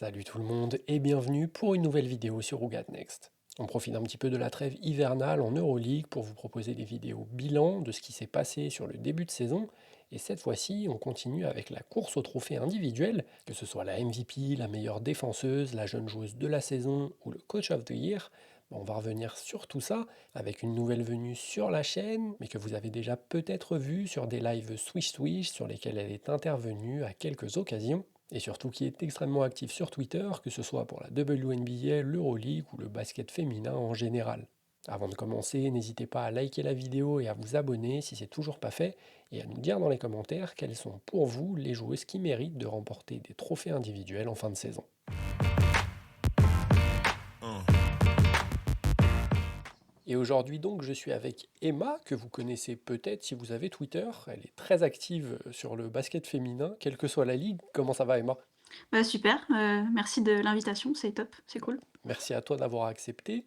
Salut tout le monde et bienvenue pour une nouvelle vidéo sur Ougat Next. On profite un petit peu de la trêve hivernale en Euroleague pour vous proposer des vidéos bilan de ce qui s'est passé sur le début de saison. Et cette fois-ci, on continue avec la course au trophée individuel, que ce soit la MVP, la meilleure défenseuse, la jeune joueuse de la saison ou le Coach of the Year. On va revenir sur tout ça avec une nouvelle venue sur la chaîne, mais que vous avez déjà peut-être vu sur des lives Swish Swish sur lesquels elle est intervenue à quelques occasions et surtout qui est extrêmement actif sur Twitter, que ce soit pour la WNBA, l'Euroleague ou le basket féminin en général. Avant de commencer, n'hésitez pas à liker la vidéo et à vous abonner si c'est toujours pas fait, et à nous dire dans les commentaires quelles sont pour vous les joueuses qui méritent de remporter des trophées individuels en fin de saison. Et aujourd'hui donc je suis avec Emma, que vous connaissez peut-être si vous avez Twitter. Elle est très active sur le basket féminin, quelle que soit la ligue. Comment ça va Emma? Bah, super, merci de l'invitation, c'est top, c'est Bah, cool. merci à toi d'avoir accepté.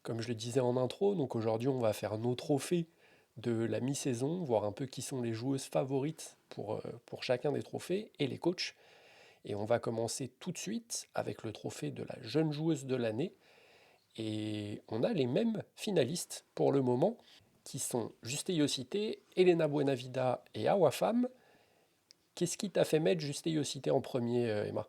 Comme je le disais en intro, donc aujourd'hui on va faire nos trophées de la mi-saison, voir un peu qui sont les joueuses favorites pour chacun des trophées et les coachs. Et on va commencer tout de suite avec le trophée de la jeune joueuse de l'année. Et on a les mêmes finalistes pour le moment, qui sont Juste Yosité, Elena Buenavida et Awafam. Qu'est-ce qui t'a fait mettre Juste Yosité en premier, Emma?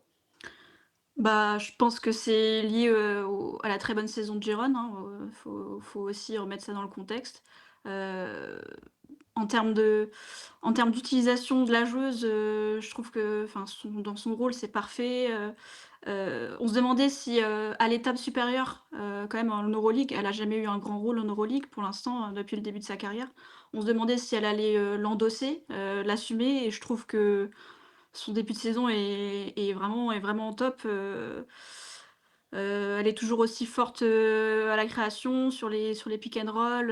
Bah, je pense que c'est lié, au à la très bonne saison de Giron, hein, faut aussi remettre ça dans le contexte. Heu, en termes de en termes d'utilisation de la joueuse, je trouve que enfin dans son rôle, c'est parfait. On se demandait si, à l'étape supérieure, quand même en Euroleague, elle a jamais eu un grand rôle en Euroleague pour l'instant, depuis le début de sa carrière. On se demandait si elle allait, l'endosser, l'assumer et je trouve que son début de saison est vraiment top, elle est toujours aussi forte, à la création, sur les pick and roll,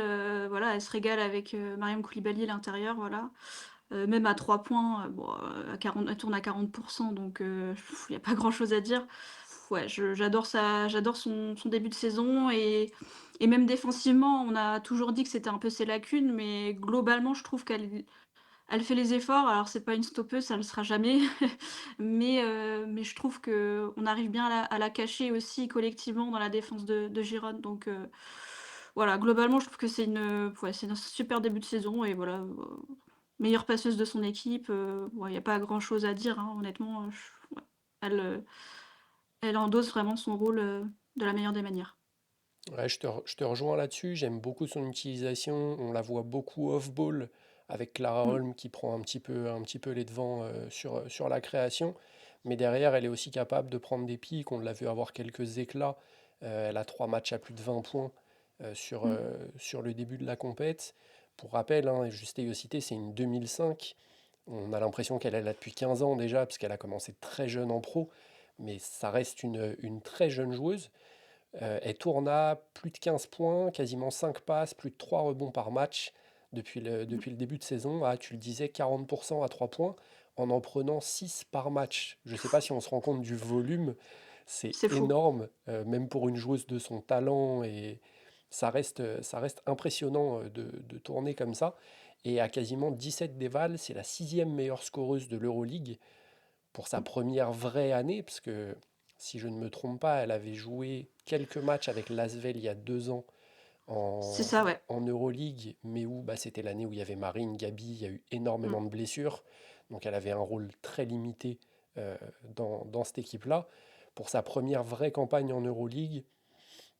voilà, elle se régale avec, Mariam Coulibaly à l'intérieur, voilà. Même à 3 points, bon, à 40 elle tourne à 40 donc il y a pas grand chose à dire. Ouais, j'adore son début de saison et même défensivement, on a toujours dit que c'était un peu ses lacunes, mais globalement, je trouve qu'elle fait les efforts. Alors c'est pas une stoppeuse, ça le sera jamais, mais je trouve qu'on arrive bien à la cacher aussi collectivement dans la défense de Gironde donc voilà, globalement, je trouve que ouais, c'est un super début de saison et voilà, meilleure passeuse de son équipe, ouais, il y a pas grand chose à dire, hein, honnêtement, ouais, elle, heu, elle endosse vraiment son rôle, de la meilleure des manières. Ouais, je te rejoins là-dessus, j'aime beaucoup son utilisation, on la voit beaucoup off-ball avec Clara Mmh. Holm qui prend un petit peu les devants sur la création, mais derrière elle est aussi capable de prendre des pics, on l'a vu avoir quelques éclats. Elle a 3 matchs à plus de 20 points Mmh. sur le début de la compète. Pour rappel, hein, Juste Cité, c'est une 2005, on a l'impression qu'elle est là depuis 15 ans déjà, parce qu'elle a commencé très jeune en pro, mais ça reste une très jeune joueuse. Elle tourne à plus de 15 points, quasiment 5 passes, plus de 3 rebonds par match depuis le, Mmh. depuis le début de saison. Ah, tu le disais, 40% à 3 points en prenant 6 par match. Je ne sais pas si on se rend compte du volume, c'est C'est fou. énorme, même pour une joueuse de son talent, et ça reste impressionnant de tourner comme ça. Et à quasiment 17 dévals, c'est la sixième meilleure scoreuse de l'Euroleague pour sa Mmh. première vraie année, parce que si je ne me trompe pas, elle avait joué quelques matchs avec l'Asvel il y a 2 ans C'est en, ça, ouais. en Euroleague, mais où bah, c'était l'année où il y avait Marine, Gabi, il y a eu énormément Mmh. de blessures, donc elle avait un rôle très limité dans cette équipe-là. Pour sa première vraie campagne en Euroleague,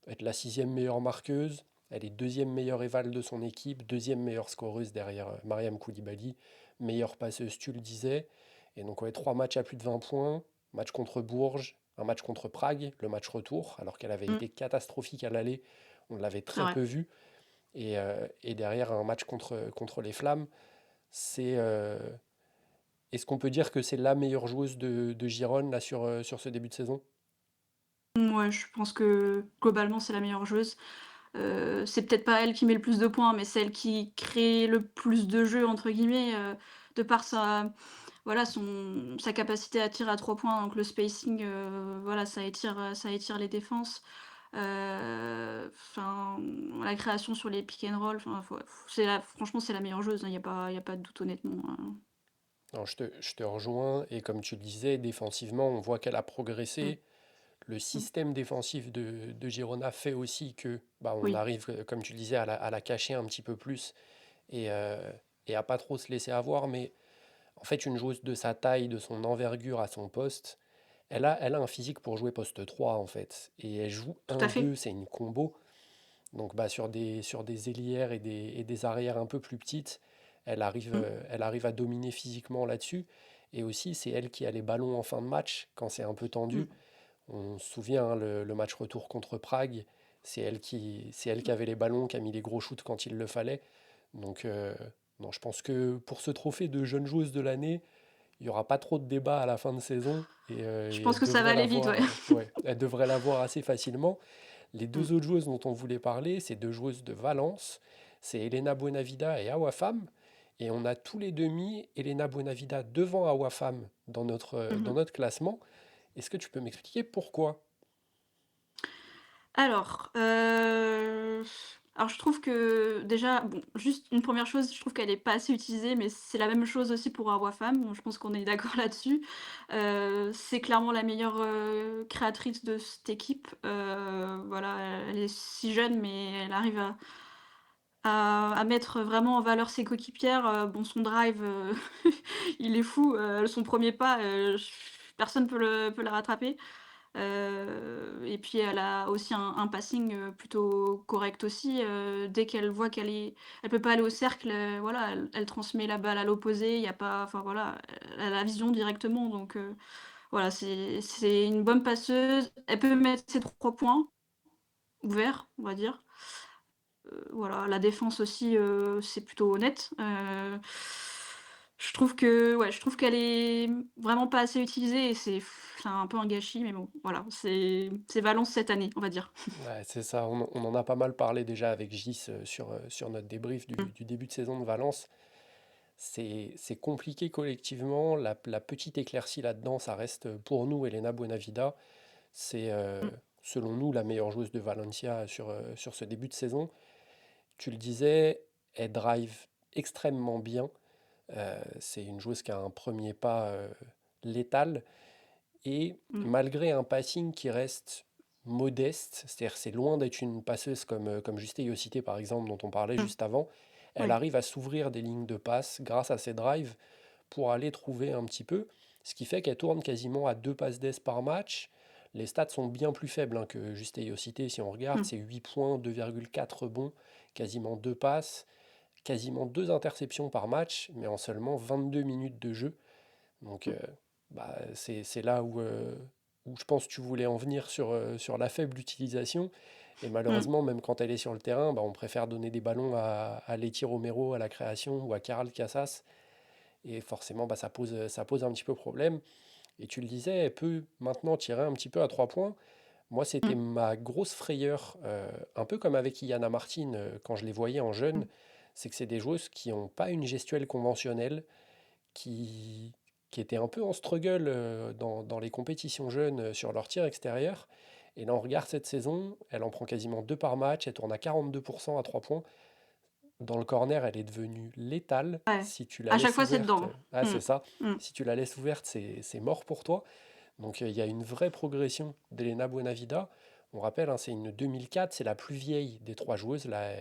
être la sixième meilleure marqueuse, elle est deuxième meilleure éval de son équipe, deuxième meilleure scoreuse derrière Mariam Koulibaly, meilleure passeuse, tu le disais. Et donc, ouais, 3 matchs à plus de 20 points, match contre Bourges, un match contre Prague, le match retour, alors qu'elle avait Mmh. été catastrophique à l'aller, on l'avait C'est très vrai. peu vue. Et derrière, un match contre les Flammes, c'est. Est-ce qu'on peut dire que c'est la meilleure joueuse de Gironne là, sur ce début de saison? Ouais, je pense que globalement, c'est la meilleure joueuse. C'est peut-être pas elle qui met le plus de points, mais c'est elle qui crée le plus de «jeux» entre guillemets, de par sa capacité à tirer à 3 points, donc le spacing, voilà, ça étire les défenses. Enfin, la création sur les pick and roll, enfin, franchement, c'est la meilleure joueuse, hein, il y a pas de doute honnêtement, Non, je te rejoins, et comme tu le disais, défensivement, on voit qu'elle a Mmh. progressé. le Mmh. système défensif de Girona fait aussi que bah, on Oui, arrive, comme tu le disais, à la cacher un petit peu plus et, euh, et à pas trop se laisser avoir. Mais en fait, une joueuse de sa taille, de son envergure à son poste, elle a un physique pour jouer poste 3 en fait. Et elle joue tout un à deux, fait. c'est une combo. Donc bah, sur des ailières et des arrières un peu plus petites, Mmh. elle arrive à dominer physiquement là-dessus. Et aussi, c'est elle qui a les ballons en fin de match quand c'est un peu Mmh. tendu. On se souvient, hein, le match retour contre Prague, c'est elle qui avait les ballons, qui a mis les gros shoots quand il le fallait. Donc, non, je pense que pour ce trophée de jeune joueuse de l'année, il n'y aura pas trop de débat à la fin de saison Je et pense que ça va aller vite, ouais. ouais, elle devrait l'avoir assez facilement. Les Mmh. deux autres joueuses dont on voulait parler, c'est deux joueuses de Valence, c'est Elena Buenavida et Awafam. Et on a tous les demi Elena Buenavida devant Awafam Mmh. dans notre classement. Est-ce que tu peux m'expliquer pourquoi? Alors, alors je trouve que déjà, bon, juste une première chose, je trouve qu'elle est pas assez utilisée, mais c'est la même chose aussi pour Awafam, donc je pense qu'on est d'accord là-dessus. C'est clairement la meilleure, créatrice de cette équipe. Voilà, elle est si jeune, mais elle arrive à mettre vraiment en valeur ses coéquipières. Bon, son drive, il est fou, son premier pas, personne peut le rattraper. Et puis elle a aussi un passing, plutôt correct aussi, dès qu'elle voit elle peut pas aller au cercle, voilà, elle transmet la balle à l'opposé, il y a pas enfin voilà, elle a la vision directement donc voilà, c'est une bonne passeuse. Elle peut mettre ses 3 points ouverts, on va dire. Voilà, la défense aussi, c'est plutôt honnête. Je trouve que ouais, je trouve qu'elle est vraiment pas assez utilisée et c'est un peu un gâchis, mais bon, voilà, c'est Valence cette année, on va dire. Ouais, c'est ça, on en a pas mal parlé déjà avec Gis sur notre débrief Mmh. du début de saison de Valence. C'est compliqué collectivement. La petite éclaircie là-dedans, ça reste pour nous Elena Buenavida. C'est Mmh. selon nous la meilleure joueuse de Valencia sur ce début de saison. Tu le disais, elle drive extrêmement bien. C'est une joueuse qui a un premier pas létal. Et Mmh. malgré un passing qui reste modeste, c'est-à-dire c'est loin d'être une passeuse comme Juste Yosité par exemple, dont on parlait Mmh. juste avant, elle Oui. arrive à s'ouvrir des lignes de passe grâce à ses drives pour aller trouver un petit peu, ce qui fait qu'elle tourne quasiment à 2 passes d'aise par match. Les stats sont bien plus faibles hein, que Juste Yosité, si on regarde, Mmh. c'est 8 points, 2,4 rebonds, quasiment 2 passes, quasiment 2 interceptions par match, mais en seulement 22 minutes de jeu. Donc, Mmh. bah, c'est là où je pense que tu voulais en venir sur la faible utilisation. Et Mmh. malheureusement, même quand elle est sur le terrain, bah, on préfère donner des ballons à Leti Romero à la création ou à Caral Casas. Et forcément, bah, ça pose un petit peu problème. Et tu le disais, elle peut maintenant tirer un petit peu à 3 points. Moi, c'était Mmh. ma grosse frayeur, un peu comme avec Iana Martin quand je les voyais en jeune, Mmh. c'est que c'est des joueuses qui n'ont pas une gestuelle conventionnelle, qui, qui étaient un peu en struggle dans les compétitions jeunes sur leur tir extérieur. Et là, on regarde cette saison, elle en prend quasiment 2 par match, elle tourne à 42% à 3 points. Dans le corner, elle est devenue létale. Ouais. Si tu la À chaque laisses fois, c'est ouverte, dedans. ah, Mmh. c'est ça. Mmh. Si tu la laisses ouverte, c'est mort pour toi. Donc il y a une vraie progression d'Elena Buenavida. On rappelle, hein, c'est une 2004, c'est la plus vieille des trois joueuses. Là,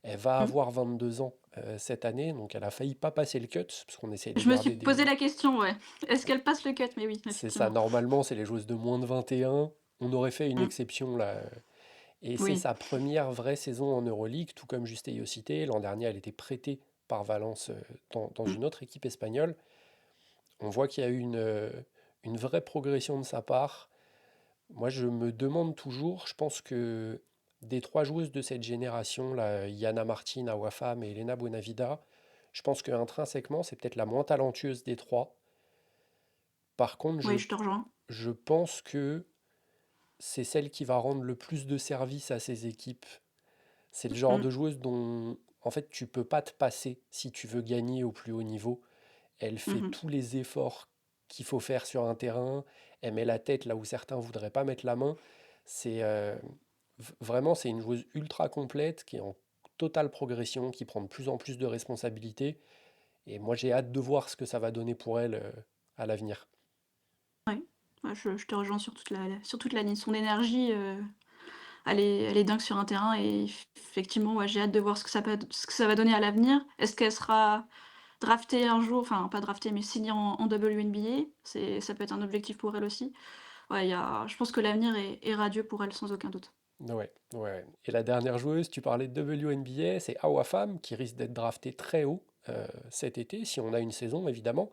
elle va Mmh. avoir 22 ans cette année, donc elle a failli pas passer le cut, parce qu'on essayait de Je me suis garder posé des... la question, ouais. Est-ce qu'elle passe le cut? Mais oui, C'est ça, effectivement. normalement, c'est les joueuses de moins de 21. On aurait fait une Mmh. exception là. Et c'est Oui. sa première vraie saison en Euroleague, tout comme Juste cité. L'an dernier, elle était prêtée par Valence dans Mmh. une autre équipe espagnole. On voit qu'il y a eu une vraie progression de sa part. Moi, je me demande toujours, je pense que des trois joueuses de cette génération, là, Yana Martin, Awafam et Elena Buenavida, je pense qu'intrinsèquement, c'est peut-être la moins talentueuse des trois. Par contre, Oui, je te rejoins. je pense que c'est celle qui va rendre le plus de service à ses équipes. C'est le genre Mmh. de joueuse dont, en fait, tu peux pas te passer si tu veux gagner au plus haut niveau. Elle fait Mmh mh. tous les efforts qu'il faut faire sur un terrain. Elle met la tête là où certains voudraient pas mettre la main. C'est vraiment c'est une joueuse ultra complète qui est en totale progression, qui prend de plus en plus de responsabilités. Et moi j'ai hâte de voir ce que ça va donner pour elle à l'avenir. Ouais. Ouais, je te rejoins sur toute la ligne. Son énergie, elle est dingue sur un terrain et effectivement, ouais, j'ai hâte de voir ce que ça va donner à l'avenir. Est-ce qu'elle sera draftée un jour? Enfin, pas draftée, mais signée en WNBA? Ça peut être un objectif pour elle aussi. Ouais, je pense que l'avenir est radieux pour elle, sans aucun doute. Ouais, ouais. Et la dernière joueuse, tu parlais de WNBA, c'est Awafam qui risque d'être draftée très haut cet été, si on a une saison évidemment.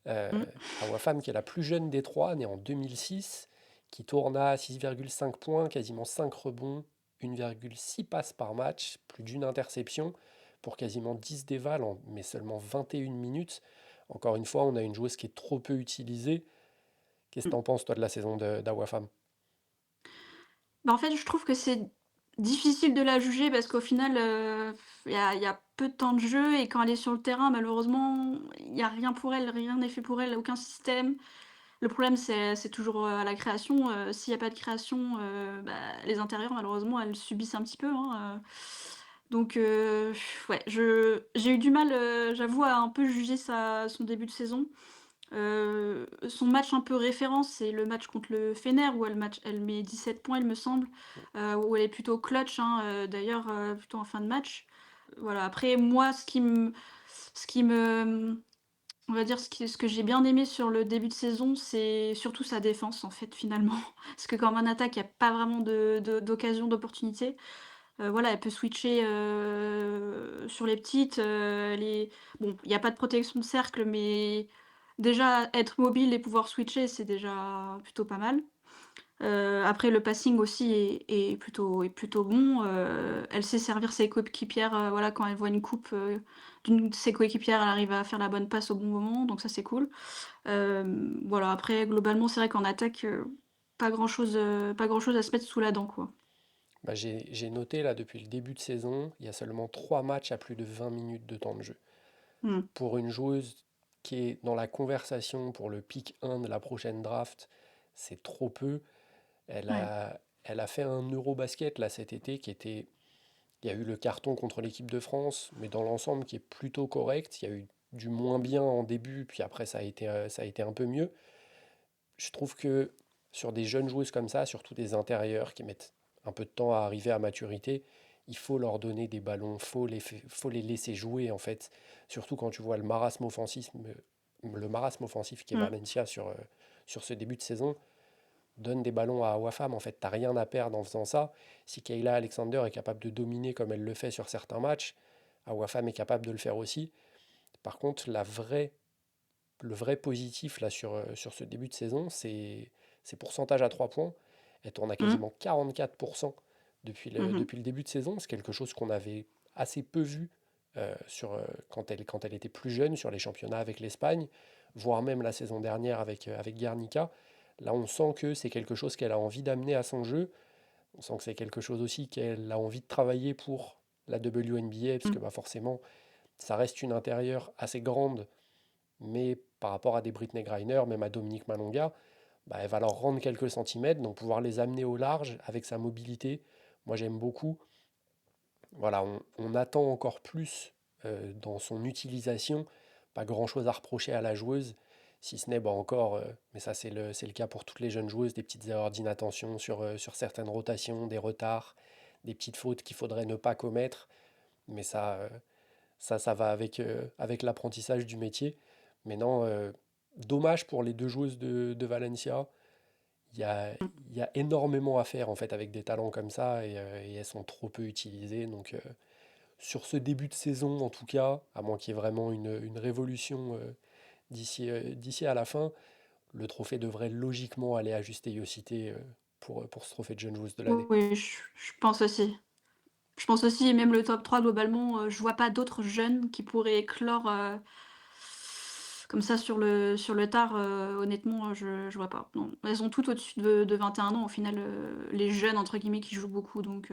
Euh, Mmh. Awafam qui est la plus jeune des trois, née en 2006, qui tourne à 6,5 points, quasiment 5 rebonds, 1,6 passes par match, plus d'une interception pour quasiment 10 dévals, mais seulement 21 minutes. Encore une fois, on a une joueuse qui est trop peu utilisée. Qu'est-ce que Mmh. t'en penses toi de la saison d'Awafam? Bah, en fait, je trouve que c'est difficile de la juger parce qu'au final, il y a peu de temps de jeu et quand elle est sur le terrain, malheureusement, il y a rien pour elle, rien n'est fait pour elle, aucun système. Le problème, c'est toujours, à la création, s'il y a pas de création, bah, les intérieurs, malheureusement, elles subissent un petit peu, hein, donc ouais, j'ai eu du mal, j'avoue, à un peu juger son début de saison. Son match un peu référence, c'est le match contre le Fener où elle met 17 points, il me semble, où elle est plutôt clutch, hein, d'ailleurs, plutôt en fin de match. Voilà, après moi, ce qui me, on va dire ce que j'ai bien aimé sur le début de saison, c'est surtout sa défense, en fait, finalement. Parce que quand en attaque, il y a pas vraiment d'occasion, d'opportunité. Voilà, elle peut switcher, sur les petites, elle est bon, il y a pas de protection de cercle, mais déjà être mobile et pouvoir switcher, c'est déjà plutôt pas mal. Après le passing aussi est plutôt bon, elle sait servir ses coéquipières, voilà, quand elle voit une coupe, d'une de ses coéquipières, elle arrive à faire la bonne passe au bon moment, donc ça c'est cool. Voilà, après globalement, c'est vrai qu'en attaque, pas grand chose à se mettre sous la dent, quoi. Bah, j'ai noté là depuis le début de saison, il y a seulement 3 matchs à plus de 20 minutes de temps de jeu. Mmh. Pour une joueuse qui est dans la conversation pour le pick 1 de la prochaine draft, c'est trop peu. Ouais. Elle a fait un Eurobasket là cet été qui était. Il y a eu le carton contre l'équipe de France, mais dans l'ensemble qui est plutôt correct. Il y a eu du moins bien en début, puis après ça a été un peu mieux. Je trouve que sur des jeunes joueuses comme ça, surtout des intérieurs qui mettent un peu de temps à arriver à maturité, il faut leur donner des ballons, faut les laisser jouer en fait. Surtout quand tu vois le marasme offensif qui est Mmh. Valencia sur ce début de saison. Donne des ballons à Wafam, en fait, t'as rien à perdre en faisant ça. Si Kayla Alexander est capable de dominer comme elle le fait sur certains matchs, Wafam est capable de le faire aussi. Par contre, le vrai positif là sur ce début de saison, c'est ses pourcentages à 3 points. Elle tourne à Mmh. quasiment 44% Mmh mh. depuis le début de saison. C'est quelque chose qu'on avait assez peu vu quand elle était plus jeune sur les championnats avec l'Espagne, voire même la saison dernière avec Guernica. Là, on sent que c'est quelque chose qu'elle a envie d'amener à son jeu. On sent que c'est quelque chose aussi qu'elle a envie de travailler pour la WNBA, parce Mmh. que bah, forcément, ça reste une intérieure assez grande, mais par rapport à des Britney Griner, même à Dominique Malonga, bah, elle va leur rendre quelques centimètres, donc pouvoir les amener au large avec sa mobilité. Moi, j'aime beaucoup. Voilà, on attend encore plus dans son utilisation. Pas grand-chose à reprocher à la joueuse, si ce n'est bah, encore, mais ça c'est le cas pour toutes les jeunes joueuses, des petites erreurs d'inattention sur certaines rotations, des retards, des petites fautes qu'il faudrait ne pas commettre. Mais ça va avec l'apprentissage du métier. Mais non, dommage pour les deux joueuses de Valencia. Il y a énormément à faire en fait avec des talents comme ça et elles sont trop peu utilisées. Donc sur ce début de saison, en tout cas, à moins qu'il y ait vraiment une révolution d'ici à la fin, le trophée devrait logiquement aller à Juste Yocité pour ce trophée de jeune joueuse de l'année. Oui, je pense aussi. Je pense aussi et même le top 3 globalement, je vois pas d'autres jeunes qui pourraient éclore, comme ça sur le tard, honnêtement, je vois pas. Non. Elles ont toutes au-dessus de 21 ans au final, les «jeunes» entre guillemets qui jouent beaucoup donc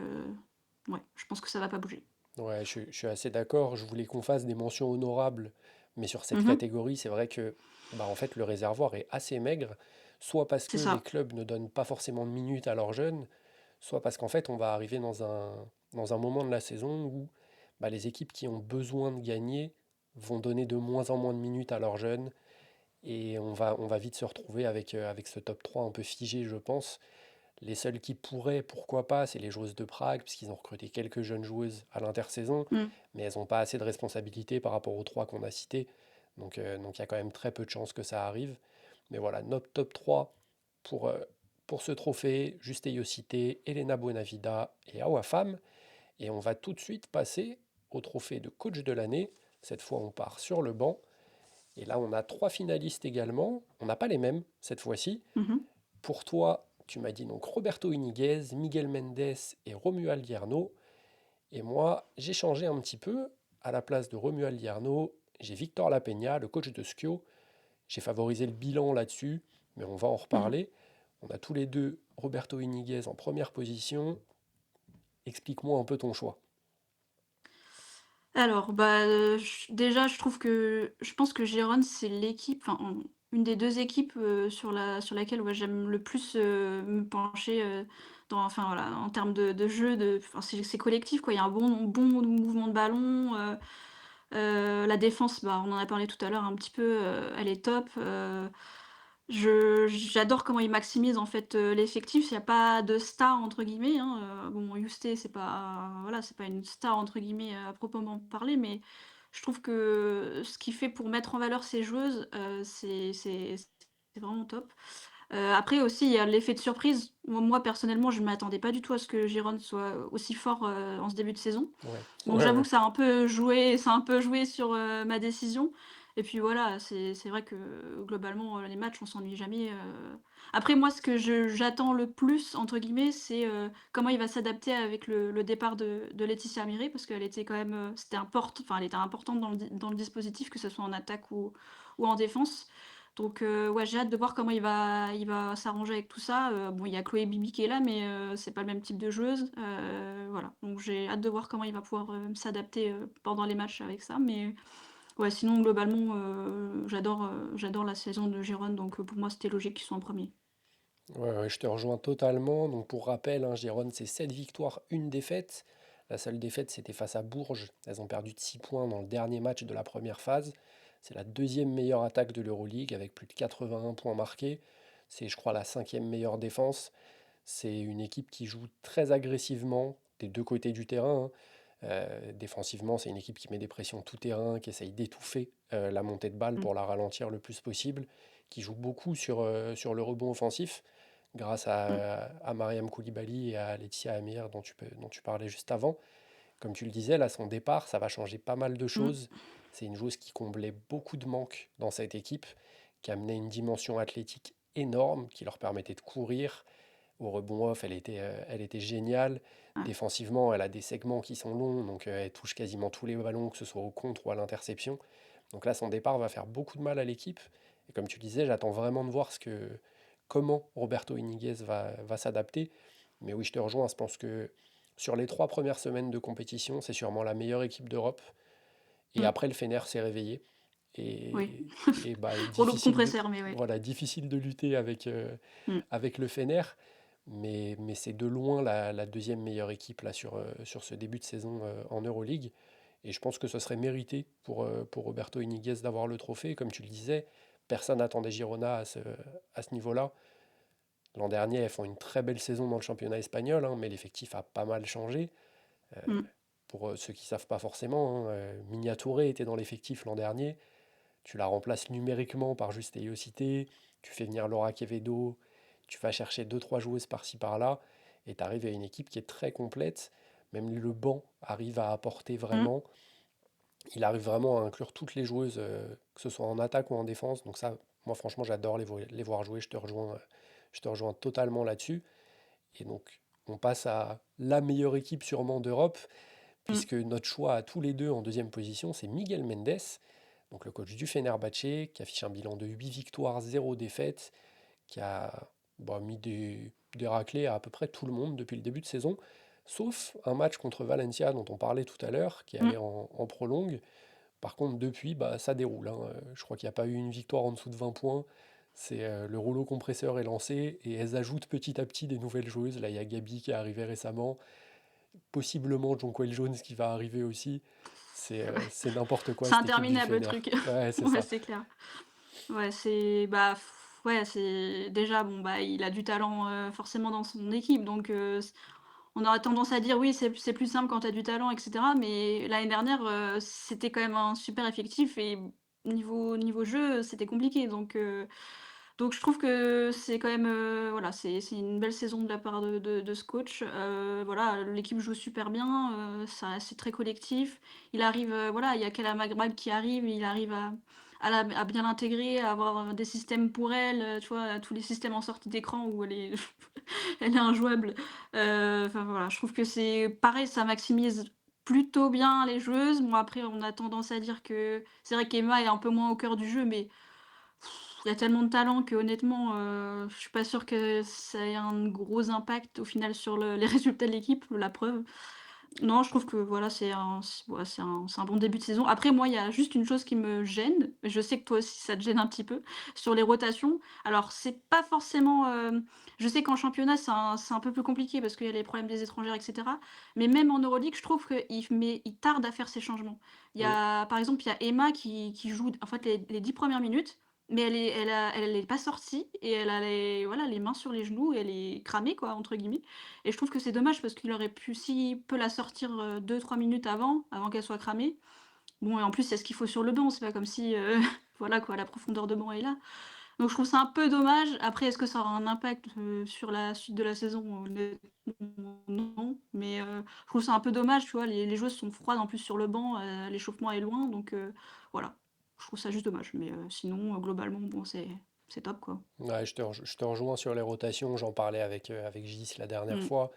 ouais, je pense que ça va pas bouger. Ouais, je suis assez d'accord. Je voulais qu'on fasse des mentions honorables, mais sur cette Mmh mh. catégorie, c'est vrai que bah, en fait, le réservoir est assez maigre, soit parce C'est que les ça. clubs ne donnent pas forcément de minutes à leurs jeunes, soit parce qu'en fait, on va arriver dans un moment de la saison où bah, les équipes qui ont besoin de gagner vont donner de moins en moins de minutes à leurs jeunes. et on va vite se retrouver avec ce top 3 un peu figé, je pense. Les seules qui pourraient, pourquoi pas, c'est les joueuses de Prague, puisqu'ils ont recruté quelques jeunes joueuses à l'intersaison, Mmh. mais elles n'ont pas assez de responsabilités par rapport aux trois qu'on a cités. Donc il y a quand même très peu de chances que ça arrive. Mais voilà, notre top 3 pour, euh, pour ce trophée, juste ayant cité Elena Bonavida et Awafam. Et on va tout de suite passer au trophée de coach de l'année. Cette fois, on part sur le banc. Et là, on a trois finalistes également. On n'a pas les mêmes cette fois-ci. Mmh. Pour toi, tu m'as dit donc Roberto Iniguez, Miguel Mendes et Romuald Hierno. Et moi, j'ai changé un petit peu. À la place de Romuald Hierno, j'ai Victor Lapeña, le coach de Skio. J'ai favorisé le bilan là-dessus, mais on va en Mmh. reparler. On a tous les deux Roberto Iniguez en première position. Explique-moi un peu ton choix. Alors, bah, déjà, je pense que Gérone, c'est l'équipe, enfin, une des 2 équipes, sur laquelle, ouais, j'aime le plus, me pencher, enfin, voilà, en termes de jeu, enfin, c'est collectif, quoi. Il y a un bon mouvement de ballon, la défense, bah, on en a parlé tout à l'heure un petit peu, elle est top, j'adore comment ils maximisent, en fait, l'effectif. Il y a pas de «star» entre guillemets, hein, bon, Yuste, c'est pas, voilà, c'est pas une «star» entre guillemets, à proprement parler, mais je trouve que ce qu'il fait pour mettre en valeur ses joueuses, c'est vraiment top. Après aussi, il y a l'effet de surprise. Moi personnellement, je m'attendais pas du tout à ce que Giron soit aussi fort, en ce début de saison. Ouais, Donc ouais, j'avoue ouais. que ça a un peu joué sur, ma décision et puis voilà, c'est vrai que globalement, les matchs, on s'ennuie jamais, Après moi, ce que «j'attends le plus» entre guillemets, c'est, comment il va s'adapter avec le départ de Laetitia Amiré parce qu'elle était quand même, elle était importante dans le dispositif, que ce soit en attaque ou en défense. Donc ouais, j'ai hâte de voir comment il va s'arranger avec tout ça. Bon, il y a Chloé Bibi qui est là, mais c'est pas le même type de joueuse. Voilà, donc j'ai hâte de voir comment il va pouvoir, s'adapter, pendant les matchs avec ça. Mais ouais, sinon globalement, j'adore la saison de Gérone, donc pour moi, c'était logique qu'ils soient en premier. Ouais, ouais, je te rejoins totalement. Donc pour rappel, hein, Gérone, c'est 7 victoires, une défaite. La seule défaite, c'était face à Bourges. Elles ont perdu de 6 points dans le dernier match de la première phase. C'est la deuxième meilleure attaque de l'Euroleague avec plus de 81 points marqués. C'est, je crois, la cinquième meilleure défense. C'est une équipe qui joue très agressivement des deux côtés du terrain, hein. Défensivement, c'est une équipe qui met des pressions tout terrain, qui essaye d'étouffer la montée de balle Mmh. pour la ralentir le plus possible, qui joue beaucoup sur le rebond offensif, grâce Mmh. à Mariam Koulibaly et à Laetitia Amir dont tu parlais juste avant. Comme tu le disais, là, son départ, ça va changer pas mal de Mmh. choses. C'est une joueuse qui comblait beaucoup de manques dans cette équipe, qui amenait une dimension athlétique énorme, qui leur permettait de courir, au rebond off, elle était géniale. Ouais. Défensivement, elle a des segments qui sont longs, donc elle touche quasiment tous les ballons, que ce soit au contre ou à l'interception. Donc là, son départ va faire beaucoup de mal à l'équipe. Et comme tu disais, j'attends vraiment de voir comment Roberto Iniguez va s'adapter. Mais oui, je te rejoins. Je pense que sur les 3 premières semaines de compétition, c'est sûrement la meilleure équipe d'Europe. Et Mmh. après, le Fener s'est réveillé. Oui. Et bah, Rouleau compresseur, mais oui. voilà, difficile de lutter Mmh. avec le Fener. Mais c'est de loin la deuxième meilleure équipe là, sur ce début de saison en Euroleague. Et je pense que ce serait mérité pour Roberto Iniguez d'avoir le trophée. Comme tu le disais, personne n'attendait Girona à ce niveau-là. L'an dernier, elles font une très belle saison dans le championnat espagnol, hein, mais l'effectif a pas mal changé. Euh, Mmh. pour ceux qui ne savent pas forcément, hein, Minia Touré était dans l'effectif l'an dernier. Tu la remplaces numériquement par Juste Cité, tu fais venir Laura Quevedo, tu vas chercher deux trois joueuses par-ci par-là, et tu arrives à une équipe qui est très complète. Même le banc arrive à apporter Mmh. vraiment. Il arrive vraiment à inclure toutes les joueuses, que ce soit en attaque ou en défense. Donc ça, moi franchement, j'adore les voir jouer. Je te rejoins totalement là-dessus. Et donc, on passe à la meilleure équipe sûrement d'Europe, Mmh. puisque notre choix à tous les deux en deuxième position, c'est Miguel Mendes, donc le coach du Fenerbahçe, qui affiche un bilan de 8 victoires, 0 défaites, qui a mis des raclés à peu près tout le monde depuis le début de saison, sauf un match contre Valencia dont on parlait tout à l'heure, qui est allé Mmh. en prolongue. Par contre, depuis, bah, ça déroule, hein. Je crois qu'il n'y a pas eu une victoire en dessous de 20 points. Le rouleau compresseur est lancé et elles ajoutent petit à petit des nouvelles joueuses. Là, il y a Gabi qui est arrivée récemment, possiblement Jonquel Jones qui va arriver aussi. Ouais. C'est n'importe quoi C'est cette équipe du interminable le Fener. truc. Ouais, c'est Ouais, ça. c'est clair. Ouais, c'est bah, ouais, c'est déjà, bon, bah, il a du talent, forcément dans son équipe, donc on aurait tendance à dire: «Oui, c'est plus simple quand tu as du talent et cetera», mais l'année dernière, c'était quand même un super effectif et niveau jeu, c'était compliqué, donc je trouve que c'est quand même, voilà, c'est une belle saison de la part de ce coach. Voilà, l'équipe joue super bien, ça c'est très collectif. Il arrive, voilà, il y a Kella McBride qui arrive, il arrive à bien l'intégrer, à avoir, des systèmes pour elle, tu vois? Tous les systèmes en sortie d'écran où elle est elle est injouable. Enfin voilà, je trouve que c'est pareil, ça maximise plutôt bien les joueuses. Bon après, on a tendance à dire que c'est vrai qu'Emma est un peu moins au cœur du jeu, mais il y a tellement de talent que honnêtement, je suis pas sûre que ça ait un gros impact au final sur les résultats de l'équipe, la preuve. Non, je trouve que voilà, ouais, c'est un bon début de saison. Après moi, il y a juste une chose qui me gêne, je sais que toi aussi ça te gêne un petit peu, sur les rotations. Alors c'est pas forcément, je sais qu'en championnat c'est un peu plus compliqué parce qu'il y a les problèmes des étrangères et cetera. Mais même en Euroleague, je trouve qu'il tarde à faire ses changements. Il y Mmh. a par exemple, il y a Emma qui joue en fait les 10 premières minutes, mais elle est pas sortie et elle a les voilà, les mains sur les genoux et elle est «cramée» quoi, entre guillemets. Et je trouve que c'est dommage parce qu'il aurait pu s'il peut la sortir, 2-3 minutes avant qu'elle soit cramée. Bon et en plus, il y a ce qu'il faut sur le banc, c'est pas comme si, voilà quoi, la profondeur de banc est là. Donc je trouve ça un peu dommage. Après, est-ce que ça aura un impact, sur la suite de la saison? Honnêtement, non. Mais, je trouve ça un peu dommage, tu vois? Les joueuses sont froides en plus sur le banc, l'échauffement est loin donc, voilà. Je trouve ça juste dommage. Mais, sinon, globalement, bon, c'est top quoi. Ouais, je te rejoins sur les rotations, j'en parlais avec Gis la dernière Mmh. fois.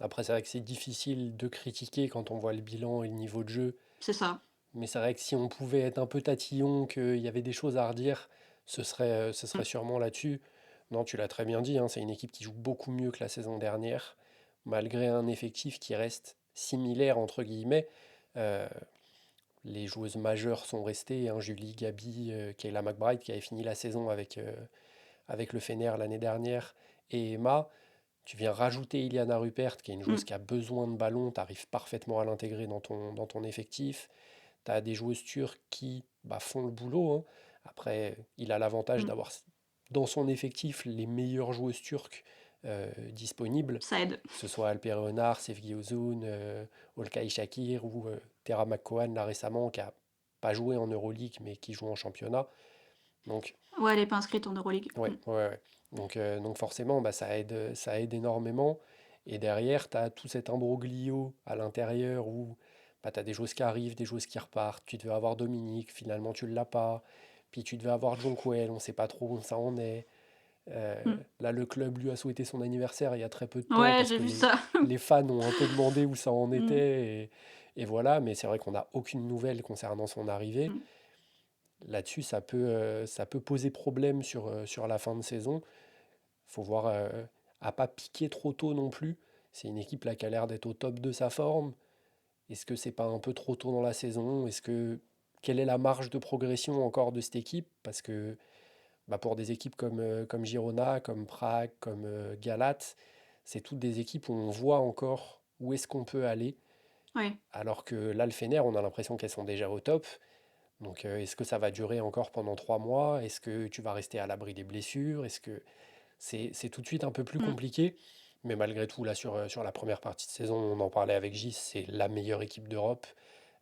Après, c'est vrai que c'est difficile de critiquer quand on voit le bilan et le niveau de jeu, C'est ça. mais c'est vrai que si on pouvait être un peu tatillon, qu'il y avait des choses à redire, ce Mmh. serait sûrement là-dessus. Non, tu l'as très bien dit, hein, c'est une équipe qui joue beaucoup mieux que la saison dernière, malgré un effectif qui reste similaire, entre guillemets. Euh, les joueuses majeures sont restées, hein, Julie, Gabi, Kayla McBride, qui avait fini la saison avec le Fener l'année dernière, et Emma. Tu viens rajouter Iliana Rupert, qui est une joueuse Mmh. qui a besoin de ballon, tu arrives parfaitement à l'intégrer dans ton effectif. Tu as des joueuses turques qui bah, font le boulot, hein. Après, il a l'avantage Mmh. d'avoir dans son effectif les meilleures joueuses turques disponibles, Ça aide. que ce soit Alpere Onar, Sevgi Ozun, Olkay Shakir ou Tera McCohan là récemment, qui a pas joué en Euroleague mais qui joue en championnat. Donc Ouais, elle est pas inscrite en Euroleague. ouais, Mmh. ouais, ouais. Donc forcément, bah, ça aide énormément. Et derrière, tu as tout cet imbroglio à l'intérieur où bah, tu as des choses qui arrivent, des choses qui repartent. Tu devais avoir Dominique, finalement tu ne l'as pas. Puis tu devais avoir Jonquel, on ne sait pas trop où ça en est. Mmh. Là, le club lui a souhaité son anniversaire il y a très peu de temps Ouais, parce j'ai que vu ça. les fans ont un peu demandé où ça en Mmh. était. Et voilà, mais c'est vrai qu'on n'a aucune nouvelle concernant son arrivée. Mmh. Là-dessus, ça peut poser problème sur la fin de saison. Faut voir à pas piquer trop tôt non plus. C'est une équipe là qui a l'air d'être au top de sa forme. Est-ce que c'est pas un peu trop tôt dans la saison? Quelle est la marge de progression encore de cette équipe? Parce que bah, pour des équipes comme Girona, comme Prague, comme Galate, c'est toutes des équipes où on voit encore où est-ce qu'on peut aller. Ouais. Alors que là, le Fener, on a l'impression qu'elles sont déjà au top. Donc, est-ce que ça va durer encore pendant 3 mois? Est-ce que tu vas rester à l'abri des blessures? Est-ce que c'est tout de suite un peu plus Mmh. compliqué, mais malgré tout, là, sur la première partie de saison, on en parlait avec Gis, c'est la meilleure équipe d'Europe.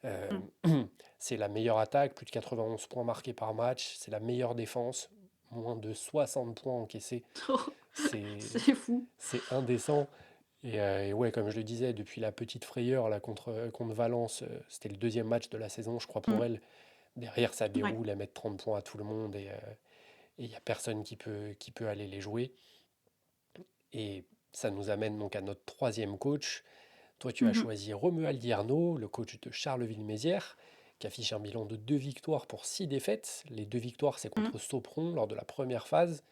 Euh, Mmh. c'est la meilleure attaque, plus de 91 points marqués par match. C'est la meilleure défense, moins de 60 points encaissés. C'est, C'est fou. c'est indécent. Et ouais, comme je le disais, depuis la petite frayeur là, contre Valence, c'était le deuxième match de la saison, je crois, pour Mmh. elle. Derrière, ça Ouais. déroule, à mettre 30 points à tout le monde et il n'y a personne qui peut aller les jouer. Et ça nous amène donc à notre troisième coach. Toi, tu as Mmh mh. choisi Romuald Arnaud, le coach de Charleville-Mézières, qui affiche un bilan de 2 victoires pour 6 défaites. Les 2 victoires, c'est Mmh. contre Sopron lors de la première phase.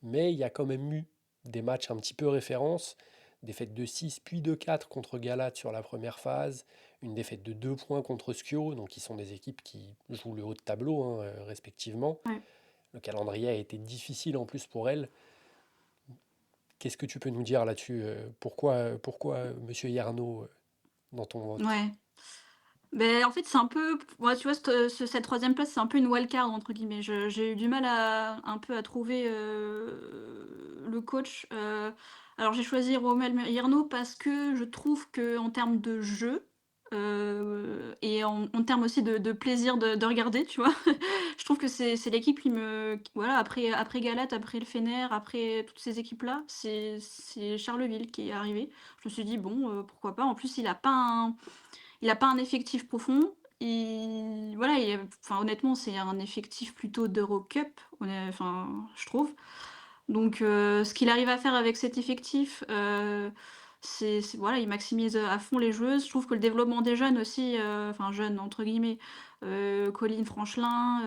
Mais il y a quand même eu des matchs un petit peu références. Défaite de 6 puis de 4 contre Galate sur la première phase. Une défaite de 2 points contre Schio, donc qui sont des équipes qui jouent le haut de tableau, hein, respectivement. Ouais. Le calendrier a été difficile en plus pour elles. Qu'est-ce que tu peux nous dire là-dessus? Pourquoi Monsieur Yarno dans ton vote? Ouais. Beh, en fait, c'est un peu moi, tu vois, cette 3e place, c'est un peu une «wildcard» entre guillemets. Je J'ai eu du mal à un peu à trouver, le coach, alors j'ai choisi Romel Meijerno parce que je trouve qu'en termes de jeu, et en termes aussi de plaisir de regarder, tu vois? Je trouve que c'est l'équipe qui voilà, après Galate, après le Fener, après toutes ces équipes-là, c'est Charleville qui est arrivé. Je me suis dit: «Bon, pourquoi pas?» En plus, il a pas un effectif profond. Voilà, enfin, honnêtement, c'est un effectif plutôt d'Eurocup, enfin, je trouve. Donc, ce qu'il arrive à faire avec cet effectif, voilà, il maximise, à fond les joueuses. Je trouve que le développement des jeunes aussi, enfin «jeunes» entre guillemets, Colline Franchelin,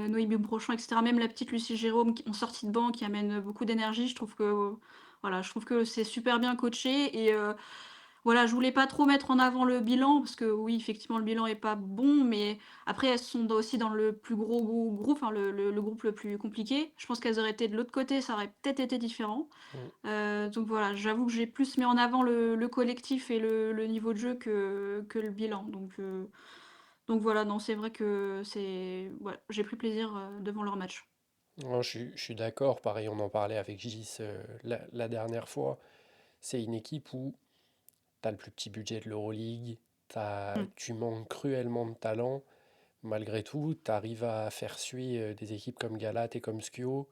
Noémie Brochant et cetera, même la petite Lucie Jérôme qui en sortie de banc qui amène beaucoup d'énergie. Je trouve que, voilà, je trouve que c'est super bien coaché et voilà, je voulais pas trop mettre en avant le bilan parce que oui, effectivement, le bilan est pas bon, mais après elles sont aussi dans le plus groupe, enfin le groupe le plus compliqué. Je pense qu'elles auraient été de l'autre côté, ça aurait peut-être été différent. Mm. Donc voilà, j'avoue que j'ai plus mis en avant le collectif et le niveau de jeu que le bilan. Donc voilà, non, c'est vrai que ouais, j'ai pris plaisir, devant leur match. Non, je suis d'accord, pareil, on en parlait avec Gis la dernière fois. C'est une équipe où tu as le plus petit budget de l'Euroleague, Mmh. tu manques cruellement de talent. Malgré tout, tu arrives à faire suer des équipes comme Galate et comme Skio.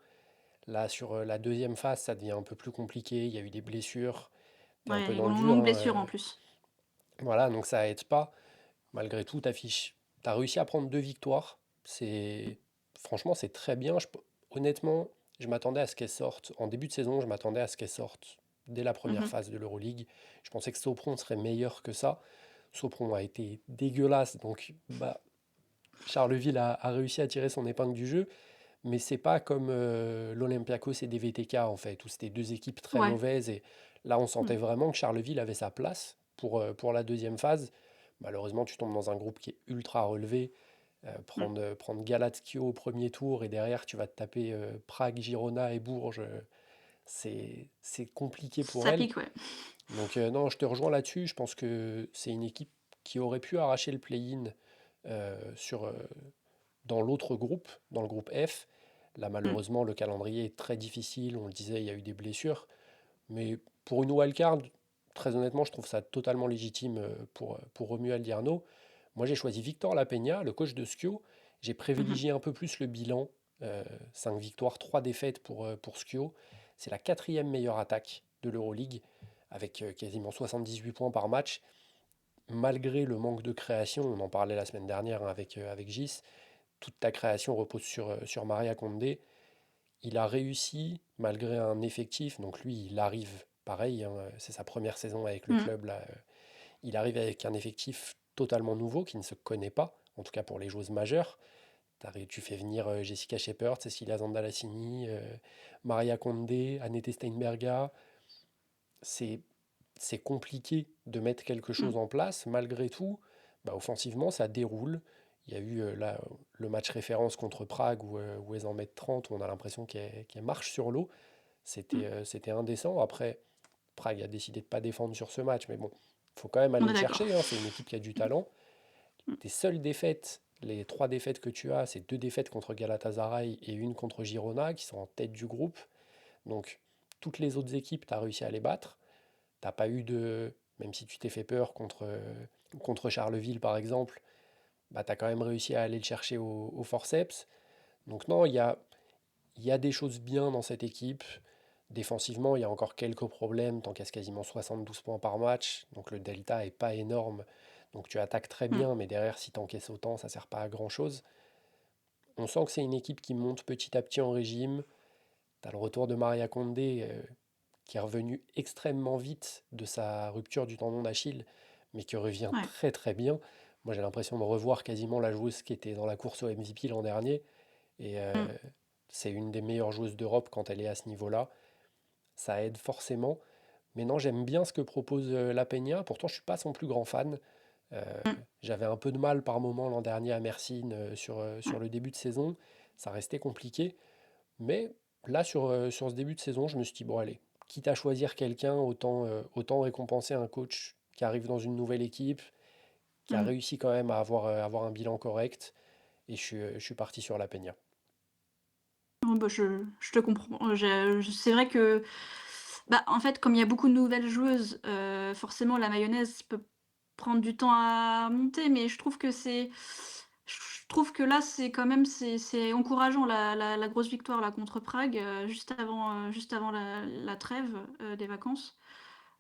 Là, sur la deuxième phase, ça devient un peu plus compliqué. Il y a eu des blessures. Tu es un Ouais, peu les dans le dur, longues hein, blessures en plus. voilà, donc ça aide pas. Malgré tout, tu as réussi à prendre 2 victoires. Franchement, c'est très bien. Honnêtement, je m'attendais à ce qu'elle sorte. En début de saison, je m'attendais à ce qu'elle sorte dès la Mmh première mh. phase de l'Euroleague. Je pensais que Sopron serait meilleur que ça. Sopron a été dégueulasse, donc bah, Charleville a réussi à tirer son épingle du jeu, mais c'est pas comme l'Olympiakos et des VTK en fait, où c'était 2 équipes très Ouais. mauvaises et là on Mmh. sentait vraiment que Charleville avait sa place pour la deuxième phase. Malheureusement, tu tombes dans un groupe qui est ultra relevé. Mmh. Prendre Galatzkio au premier tour et derrière tu vas te taper Prague, Girona et Bourges, c'est compliqué pour Ça elle. pique, ouais. Donc non, je te rejoins là-dessus. Je pense que c'est une équipe qui aurait pu arracher le play-in sur, dans l'autre groupe, dans le groupe F. Là, Mmh. malheureusement, le calendrier est très difficile. On le disait, il y a eu des blessures. Mais pour une wildcard, très honnêtement, je trouve ça totalement légitime pour Romuald Diarno. Moi, j'ai choisi Victor Lapeña, le coach de Skio. J'ai Mmh mh. privilégié un peu plus le bilan. 5 victoires, 3 défaites pour Skio. C'est la quatrième meilleure attaque de l'Euroleague, avec quasiment 78 points par match. Malgré le manque de création, on en parlait la semaine dernière hein, avec Gis, toute ta création repose sur Maria Condé. Il a réussi, malgré un effectif, donc lui, il arrive pareil, hein, c'est sa première saison avec le Mmh. club, là, il arrive avec un effectif totalement nouveau qui ne se connaît pas, en tout cas pour les joueuses majeures. Tu fais venir Jessica Shepard, Cecilia Zandalassini, Maria Condé, Annette Steinberga. C'est, c'est compliqué de mettre quelque Mmh. chose en place. Malgré tout, bah, offensivement, ça déroule. Il y a eu là, le match référence contre Prague où elles en mettent 30, où on a l'impression qu'elles marchent sur l'eau. Mmh. C'était indécent. Après, Prague a décidé de ne pas défendre sur ce match, mais bon, il faut quand même On aller est le d'accord. chercher, hein. C'est une équipe qui a du talent. Mmh. Tes seules défaites, les 3 défaites que tu as, c'est 2 défaites contre Galatasaray et une contre Girona, qui sont en tête du groupe. Donc, toutes les autres équipes, tu as réussi à les battre. T'as pas eu de. Même si tu t'es fait peur contre Charleville, par exemple, bah, tu as quand même réussi à aller le chercher au forceps. Donc, non, il y a des choses bien dans cette équipe. Défensivement, il y a encore quelques problèmes. Tu encaisses quasiment 72 points par match. Donc, le delta est pas énorme. Donc, tu attaques très Mmh. bien, mais derrière, si tu encaisses autant, ça sert pas à grand-chose. On sent que c'est une équipe qui monte petit à petit en régime. Tu as le retour de Maria Condé, qui est revenu extrêmement vite de sa rupture du tendon d'Achille, mais qui revient Ouais. très très bien. Moi j'ai l'impression de revoir quasiment la joueuse qui était dans la course au MVP l'an dernier, et Mmh. c'est une des meilleures joueuses d'Europe quand elle est à ce niveau-là. Ça aide forcément. Mais non, j'aime bien ce que propose La Peña, pourtant je suis pas son plus grand fan. Euh, Mmh. J'avais un peu de mal par moment l'an dernier à Mersin Ouais. sur le début de saison, ça restait compliqué. Mais là, sur ce début de saison, je me suis dit, bon, allez, quitte à choisir quelqu'un, autant récompenser un coach qui arrive dans une nouvelle équipe, qui a Mmh. réussi quand même à avoir un bilan correct. Et je suis parti sur la Peña. Ouais, bah, je te comprends. C'est vrai que, bah, en fait, comme il y a beaucoup de nouvelles joueuses, forcément la mayonnaise peut prendre du temps à monter, mais je trouve que là, c'est quand même c'est encourageant la grosse victoire là contre Prague, juste avant la trêve, des vacances.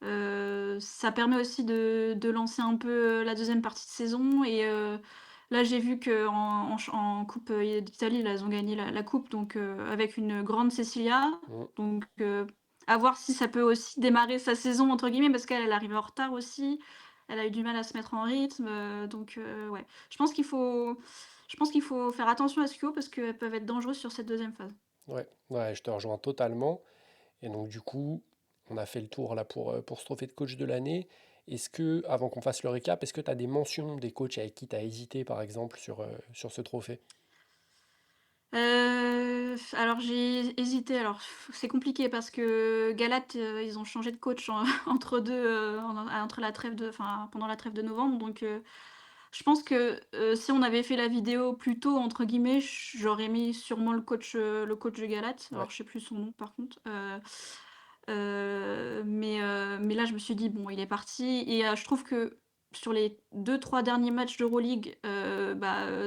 Ça permet aussi de lancer un peu la deuxième partie de saison et là, j'ai vu qu'en en coupe, d'Italie, là, elles ont gagné la coupe donc avec une grande Cecilia Mm. donc à voir si ça peut aussi «démarrer sa saison» entre guillemets parce qu'elle, elle arrive en retard aussi. Elle a eu du mal à se mettre en rythme, donc ouais. Je pense qu'il faut faire attention à Squio parce qu'elles peuvent être dangereuses sur cette deuxième phase. Ouais, ouais, je te rejoins totalement. Et donc du coup, on a fait le tour là pour ce trophée de coach de l'année. Est-ce que, avant qu'on fasse le récap, est-ce que tu as des mentions des coachs avec qui tu as hésité, par exemple, sur ce trophée? Alors j'ai hésité, alors c'est compliqué parce que Galate, ils ont changé de coach entre 2, entre la trêve de enfin, pendant la trêve de novembre donc je pense que, si on avait fait la vidéo «plus tôt» entre guillemets, j'aurais mis sûrement le coach de Galate. Ouais. Alors je sais plus son nom par contre, mais là je me suis dit: «Bon il est parti» et je trouve que sur les 2 3 derniers matchs d'Euroleague,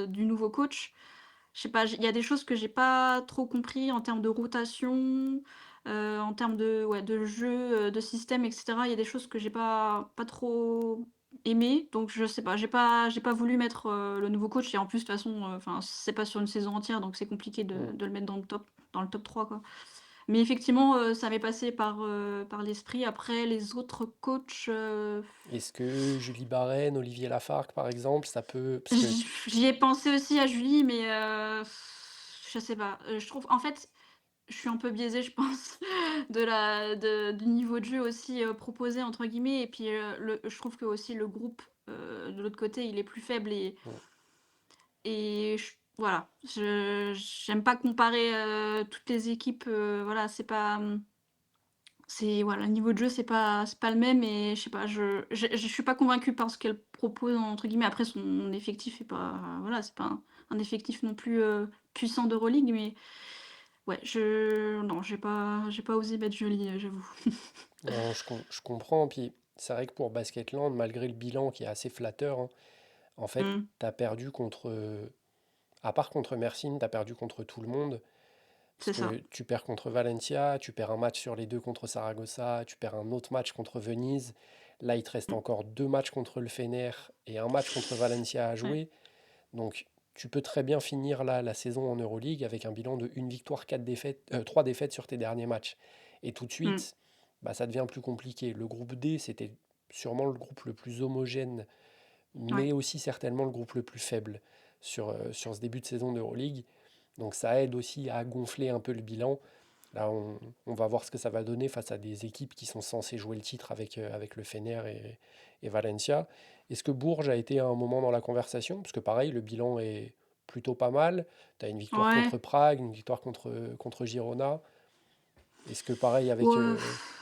du nouveau coach, je sais pas, il y a des choses que j'ai pas trop compris en termes de rotation, en termes de ouais, de jeu, de système et cetera. Il y a des choses que j'ai pas trop aimées, donc je sais pas, j'ai pas voulu mettre, le nouveau coach et en plus de toute façon, enfin, c'est pas sur une saison entière, donc c'est compliqué Mm. de le mettre dans le top 3 quoi. Mais effectivement, ça m'est passé par l'esprit. Après les autres coachs, Est-ce que Julie Barren, Olivier Lafargue, par exemple, ça peut... Parce que... j'y ai pensé aussi à Julie, mais je sais pas, je trouve en fait, je suis un peu biaisée, je pense, du niveau de jeu aussi, «proposé» entre guillemets et puis, je trouve que aussi le groupe, de l'autre côté, il est plus faible Mm. et voilà, j'aime pas comparer, toutes les équipes, voilà, c'est pas, c'est voilà, le niveau de jeu, c'est pas le même et je sais pas, je suis pas convaincue par ce qu'elle propose entre guillemets. Après son effectif est pas voilà, c'est pas un effectif non plus, puissant d'Euroleague, mais ouais, je non, j'ai pas osé mettre Jolie, j'avoue. Non, je comprends. Puis c'est vrai que pour Basketland, malgré le bilan qui est assez flatteur, hein, en fait, Mmh, tu as perdu contre... À part contre Mersin, tu as perdu contre tout le monde. Parce c'est ça. que tu perds contre Valencia, tu perds un match sur les deux contre Saragossa, tu perds un autre match contre Venise. Là, il te reste Mmh, encore deux matchs contre le Fener et un match contre Valencia à ouais. jouer. Donc, tu peux très bien finir là, la saison en Euroleague avec un bilan de une victoire, 3 défaites sur tes derniers matchs. Et tout de Mmh, suite, bah, ça devient plus compliqué. Le groupe D, c'était sûrement le groupe le plus homogène, ouais. mais aussi certainement le groupe le plus faible sur ce début de saison d'Euroleague. Donc ça aide aussi à gonfler un peu le bilan. Là, on va voir ce que ça va donner face à des équipes qui sont censées jouer le titre avec le Fener et Valencia. Est-ce que Bourges a été à un moment dans la conversation? Parce que pareil, le bilan est plutôt pas mal. Tu as une victoire Ouais. contre Prague, une victoire contre Girona. Est-ce que pareil Ouais,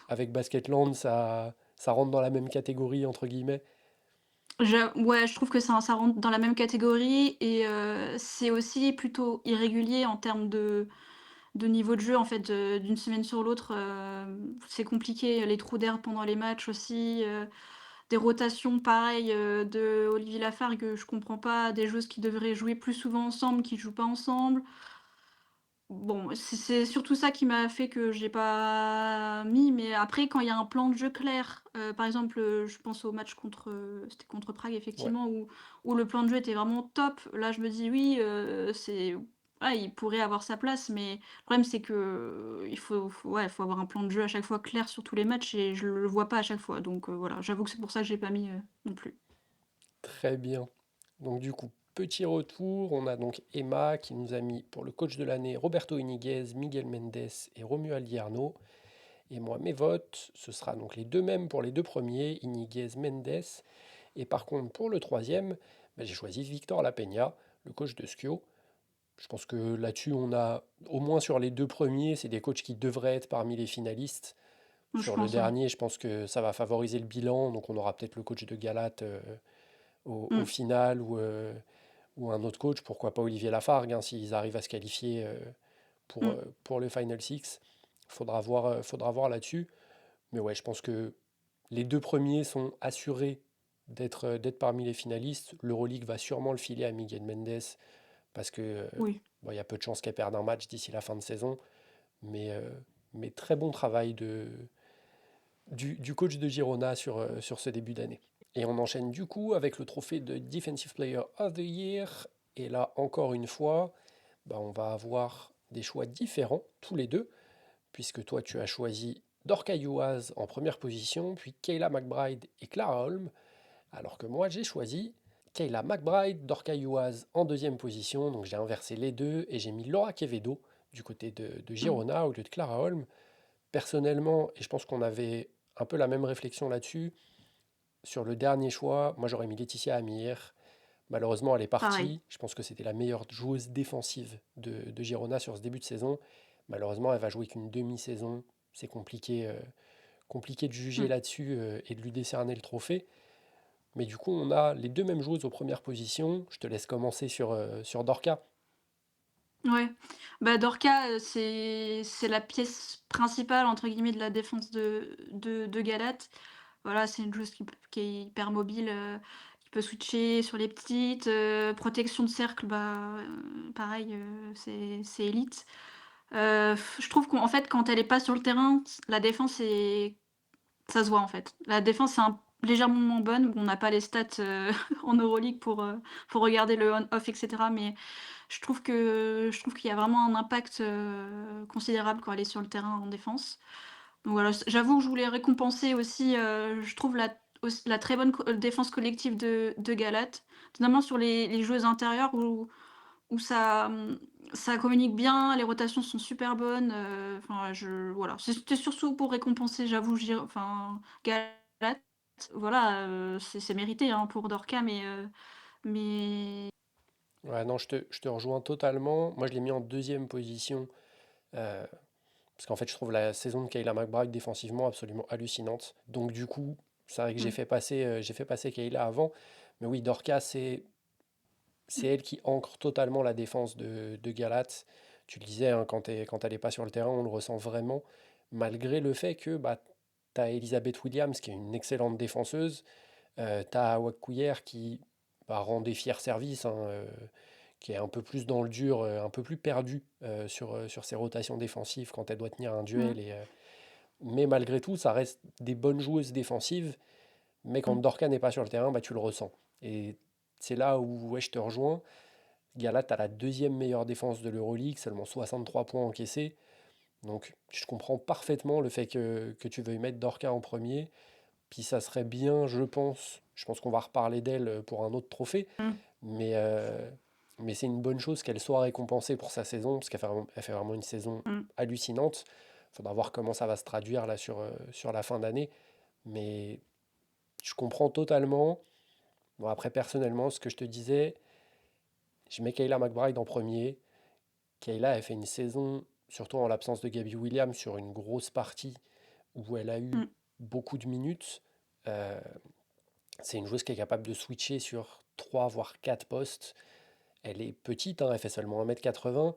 avec Basketland, ça rentre dans la même catégorie, entre guillemets? ouais, je trouve que ça rentre dans la même catégorie et c'est aussi plutôt irrégulier en termes de niveau de jeu, en fait, d'une semaine sur l'autre, c'est compliqué. Les trous d'air pendant les matchs aussi, des rotations pareil, de Olivier Lafargue, je comprends pas, des joueuses qui devraient jouer plus souvent ensemble, qui jouent pas ensemble. Bon, c'est surtout ça qui m'a fait que j'ai pas mis, mais après quand il y a un plan de jeu clair, par exemple, je pense au match contre, c'était contre Prague Ouais, effectivement où le plan de jeu était vraiment top. Là, je me dis: «Oui, c'est ouais, il pourrait avoir sa place», mais le problème c'est que, ouais, faut avoir un plan de jeu à chaque fois clair sur tous les matchs et je le vois pas à chaque fois donc voilà, j'avoue que c'est pour ça que j'ai pas mis, non plus. très bien. Donc du coup, petit retour, on a donc Emma qui nous a mis pour le coach de l'année Roberto Iniguez, Miguel Mendes et Romuald Alierno. Et moi, mes votes, ce sera donc les deux mêmes pour les deux premiers, Iniguez, Mendes. Et par contre, pour le troisième, bah, j'ai choisi Victor Lapeña, le coach de Skio. Je pense que là-dessus, on a, au moins sur les deux premiers, c'est des coachs qui devraient être parmi les finalistes. Je Sur le pense, ouais. dernier, je pense que ça va favoriser le bilan, donc on aura peut-être le coach de Galate au Mmh. final ou un autre coach, pourquoi pas Olivier Lafargue, hein, s'ils arrivent à se qualifier Mmh. pour le Final Six. Faudra voir là-dessus. Mais ouais, je pense que les deux premiers sont assurés d'être parmi les finalistes. L'Euroleague va sûrement le filer à Miguel Mendes parce que Oui. bon, il y a peu de chances qu'elle perde un match d'ici la fin de saison. Mais, euh, mais très bon travail du coach de Girona sur ce début d'année. Et on enchaîne du coup avec le trophée de Defensive Player of the Year. Et là, encore une fois, bah, on va avoir des choix différents, tous les deux, puisque toi, tu as choisi Dorka Yuaz en première position, puis Kayla McBride et Clara Holm, alors que moi, j'ai choisi Kayla McBride, Dorka Yuaz en deuxième position, donc j'ai inversé les deux, et j'ai mis Laura Quevedo du côté de Mmh. Girona au lieu de Clara Holm. Personnellement, et je pense qu'on avait un peu la même réflexion là-dessus, sur le dernier choix, moi j'aurais mis Laetitia Amir. Malheureusement, elle est Pareil. partie. Je pense que c'était la meilleure joueuse défensive de Girona sur ce début de saison. Malheureusement, elle va jouer qu'une demi-saison. C'est compliqué de juger Mmh. là-dessus et de lui décerner le trophée. Mais du coup, on a les deux mêmes joueuses aux premières positions. Je te laisse commencer sur Dorca. Ouais. Bah, Dorca, c'est la pièce «principale» entre guillemets de la défense de Galate. Voilà, c'est une joueuse qui est hyper mobile, qui peut switcher sur les petites, protection de cercle, bah, pareil, c'est élite. Je trouve qu'en fait, quand elle est pas sur le terrain, la défense est ça se voit, en fait. La défense est légèrement moins bonne. Bon, on n'a pas les stats, en Euroleague pour regarder le on-off et cetera, mais je trouve qu'il y a vraiment un impact, considérable quand elle est sur le terrain en défense. Donc voilà, j'avoue que je voulais récompenser aussi, je trouve la très bonne défense collective de Galate, notamment sur les joueuses intérieures où ça communique bien, les rotations sont super bonnes, enfin voilà, c'était surtout pour récompenser, j'avoue, Galate. Voilà, c'est mérité, hein, pour Dorca, mais Ouais, non, je te rejoins totalement. Moi, je l'ai mis en deuxième position. euh, Parce qu'en fait, je trouve la saison de Kayla McBride défensivement absolument hallucinante. Donc du coup, c'est vrai que mmh, j'ai fait passer Kayla avant. Mais oui, Dorca, c'est elle qui ancre totalement la défense de Galate. Tu le disais, hein, quand elle n'est pas sur le terrain, on le ressent vraiment. Malgré le fait que bah, tu as Elisabeth Williams, qui est une excellente défenseuse. Tu as Awak Couillère qui bah, rend des fiers services, hein, qui est un peu plus dans le dur, un peu plus perdu sur ses rotations défensives quand elle doit tenir un mmh, duel. Mais malgré tout, ça reste des bonnes joueuses défensives. Mais quand mmh, Dorca n'est pas sur le terrain, bah, tu le ressens. Et c'est là où ouais, je te rejoins. Galate a la deuxième meilleure défense de l'Euroleague, seulement 63 points encaissés. Donc je comprends parfaitement le fait que tu veuilles mettre Dorca en premier. Puis ça serait bien, je pense qu'on va reparler d'elle pour un autre trophée, mmh, mais, euh, mais c'est une bonne chose qu'elle soit récompensée pour sa saison, parce elle fait vraiment une saison mmh, hallucinante. Il faudra voir comment ça va se traduire là sur la fin d'année, mais je comprends totalement. Bon, après, personnellement, ce que je te disais, je mets Kayla McBride en premier. Kayla, elle fait une saison, surtout en l'absence de Gabby Williams, sur une grosse partie où elle a eu mmh, beaucoup de minutes. Euh, C'est une joueuse qui est capable de switcher sur 3 voire 4 postes. Elle est petite, hein, elle fait seulement 1,80 m,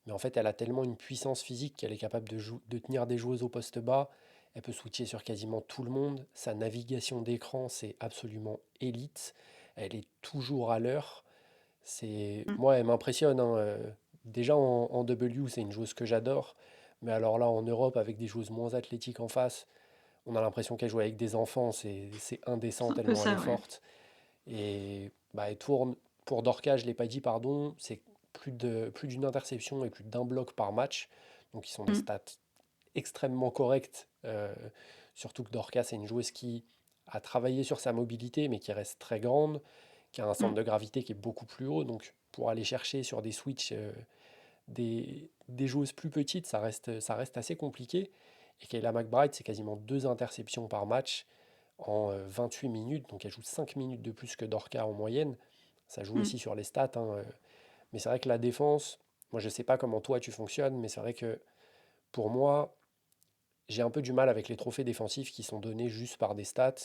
mais en fait elle a tellement une puissance physique qu'elle est capable de tenir des joueuses au poste bas. Elle peut switcher sur quasiment tout le monde. Sa navigation d'écran, c'est absolument élite. Elle est toujours à l'heure. mmh, Moi, elle m'impressionne, hein. Déjà en W, c'est une joueuse que j'adore. Mais alors là, en Europe, avec des joueuses moins athlétiques en face, on a l'impression qu'elle joue avec des enfants. C'est indécent c'est un peu tellement elle est ça, ouais. forte. Et bah, elle tourne, pour Dorca, je ne l'ai pas dit, pardon, c'est plus d'une interception et plus d'un bloc par match. Donc, ils sont des Mmh, stats extrêmement correctes. Surtout que Dorca, c'est une joueuse qui a travaillé sur sa mobilité, mais qui reste très grande, qui a un centre mmh, de gravité qui est beaucoup plus haut. Donc, pour aller chercher sur des switches des joueuses plus petites, ça reste assez compliqué. Et Kayla McBride, c'est quasiment 2 interceptions par match en 28 minutes, donc elle joue 5 minutes de plus que Dorca en moyenne. Ça joue mmh, aussi sur les stats, hein, mais c'est vrai que la défense, moi je ne sais pas comment toi tu fonctionnes, mais c'est vrai que pour moi, j'ai un peu du mal avec les trophées défensifs qui sont donnés juste par des stats.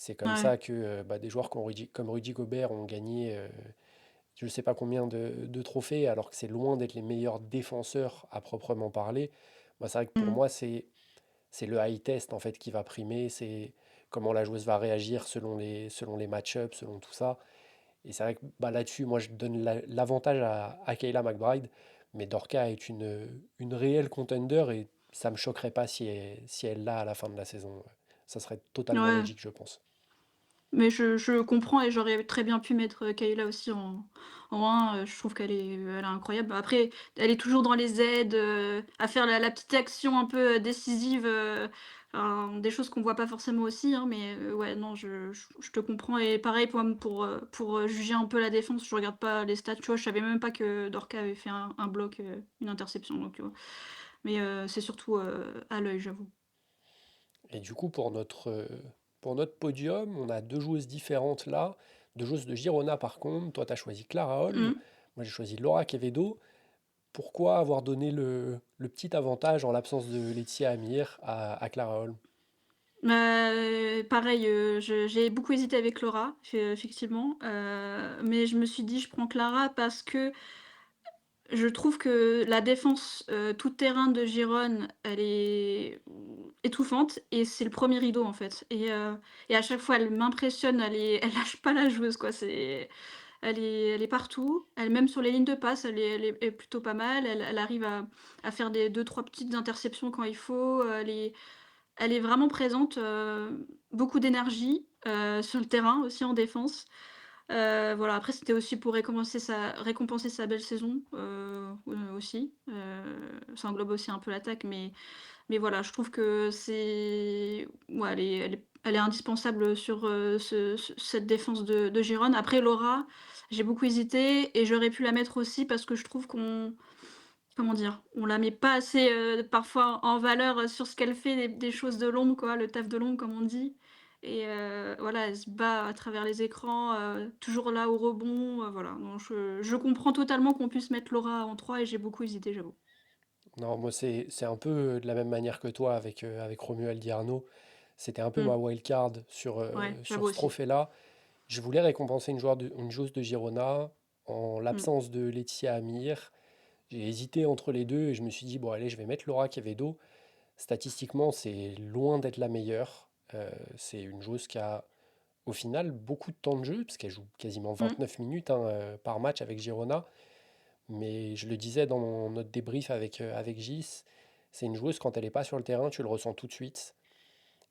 C'est comme Ouais. ça que des joueurs comme Rudy Gobert ont gagné je ne sais pas combien de trophées, alors que c'est loin d'être les meilleurs défenseurs à proprement parler. Moi, c'est vrai que pour Mmh. moi, c'est le high test en fait qui va primer, c'est comment la joueuse va réagir selon les match-ups, selon tout ça. Et c'est vrai que là-dessus, moi, je donne l'avantage à Kayla McBride, mais Dorka est une réelle contender et ça me choquerait pas si elle l'a à la fin de la saison. Ça serait totalement Ouais. logique, je pense. Mais je comprends et j'aurais très bien pu mettre, Kayla aussi en 1, je trouve elle est incroyable. Après, elle est toujours dans les aides, à faire la petite action un peu, décisive, enfin, des choses qu'on voit pas forcément aussi, hein, mais ouais, non, je te comprends et pareil pour juger un peu la défense, je regarde pas les stats, tu vois? Je savais même pas que Dorka avait fait un bloc, une interception, donc mais c'est surtout, à l'œil, j'avoue. Et du coup, pour notre podium, on a deux joueuses différentes là. Deux joueuses de Girona par contre. Toi, tu as choisi Clara Holm. Mmh. Moi, j'ai choisi Laura Quevedo. Pourquoi avoir donné le petit avantage en l'absence de Laetitia Amir à Clara Holm? Pareil, j'ai beaucoup hésité avec Laura, effectivement, mais je me suis dit: «Je prends Clara» parce que je trouve que la défense, tout terrain de Gironne, elle est étouffante et c'est le premier rideau, en fait et à chaque fois, elle m'impressionne, elle lâche pas la joueuse, quoi. Elle est partout, même sur les lignes de passe, elle est plutôt pas mal. Elle arrive à faire des deux trois petites interceptions quand il faut, elle est vraiment présente, beaucoup d'énergie, sur le terrain aussi en défense. Voilà, après c'était aussi pour récompenser sa belle saison, aussi, ça englobe aussi un peu l'attaque, mais voilà, je trouve que c'est ouais, elle est indispensable sur, cette défense de Girone. Après Laura, j'ai beaucoup hésité et j'aurais pu la mettre aussi parce que je trouve qu'on comment dire? On la met pas assez, parfois en valeur, sur ce qu'elle fait, des choses de l'ombre quoi, le taf de l'ombre comme on dit et voilà, elle se bat à travers les écrans, toujours là au rebond, voilà. Non, je comprends totalement qu'on puisse mettre Laura en 3 et j'ai beaucoup hésité, j'avoue. Non, moi, c'est un peu de la même manière que toi avec Romuald Arnaud. C'était un peu Mmh. ma wildcard Ouais, j'avoue sur ce aussi. trophée-là. Je voulais récompenser une joueuse de Girona en Mmh. l'absence de Laetitia Amir. J'ai hésité entre les deux et je me suis dit, bon, allez, je vais mettre Laura Quevedo. Statistiquement, c'est loin d'être la meilleure. C'est une joueuse qui a, au final, beaucoup de temps de jeu, parce qu'elle joue quasiment Mmh. 29 minutes hein, par match avec Girona. Mais je le disais dans notre débrief avec Gis, c'est une joueuse, quand elle n'est pas sur le terrain, tu le ressens tout de suite.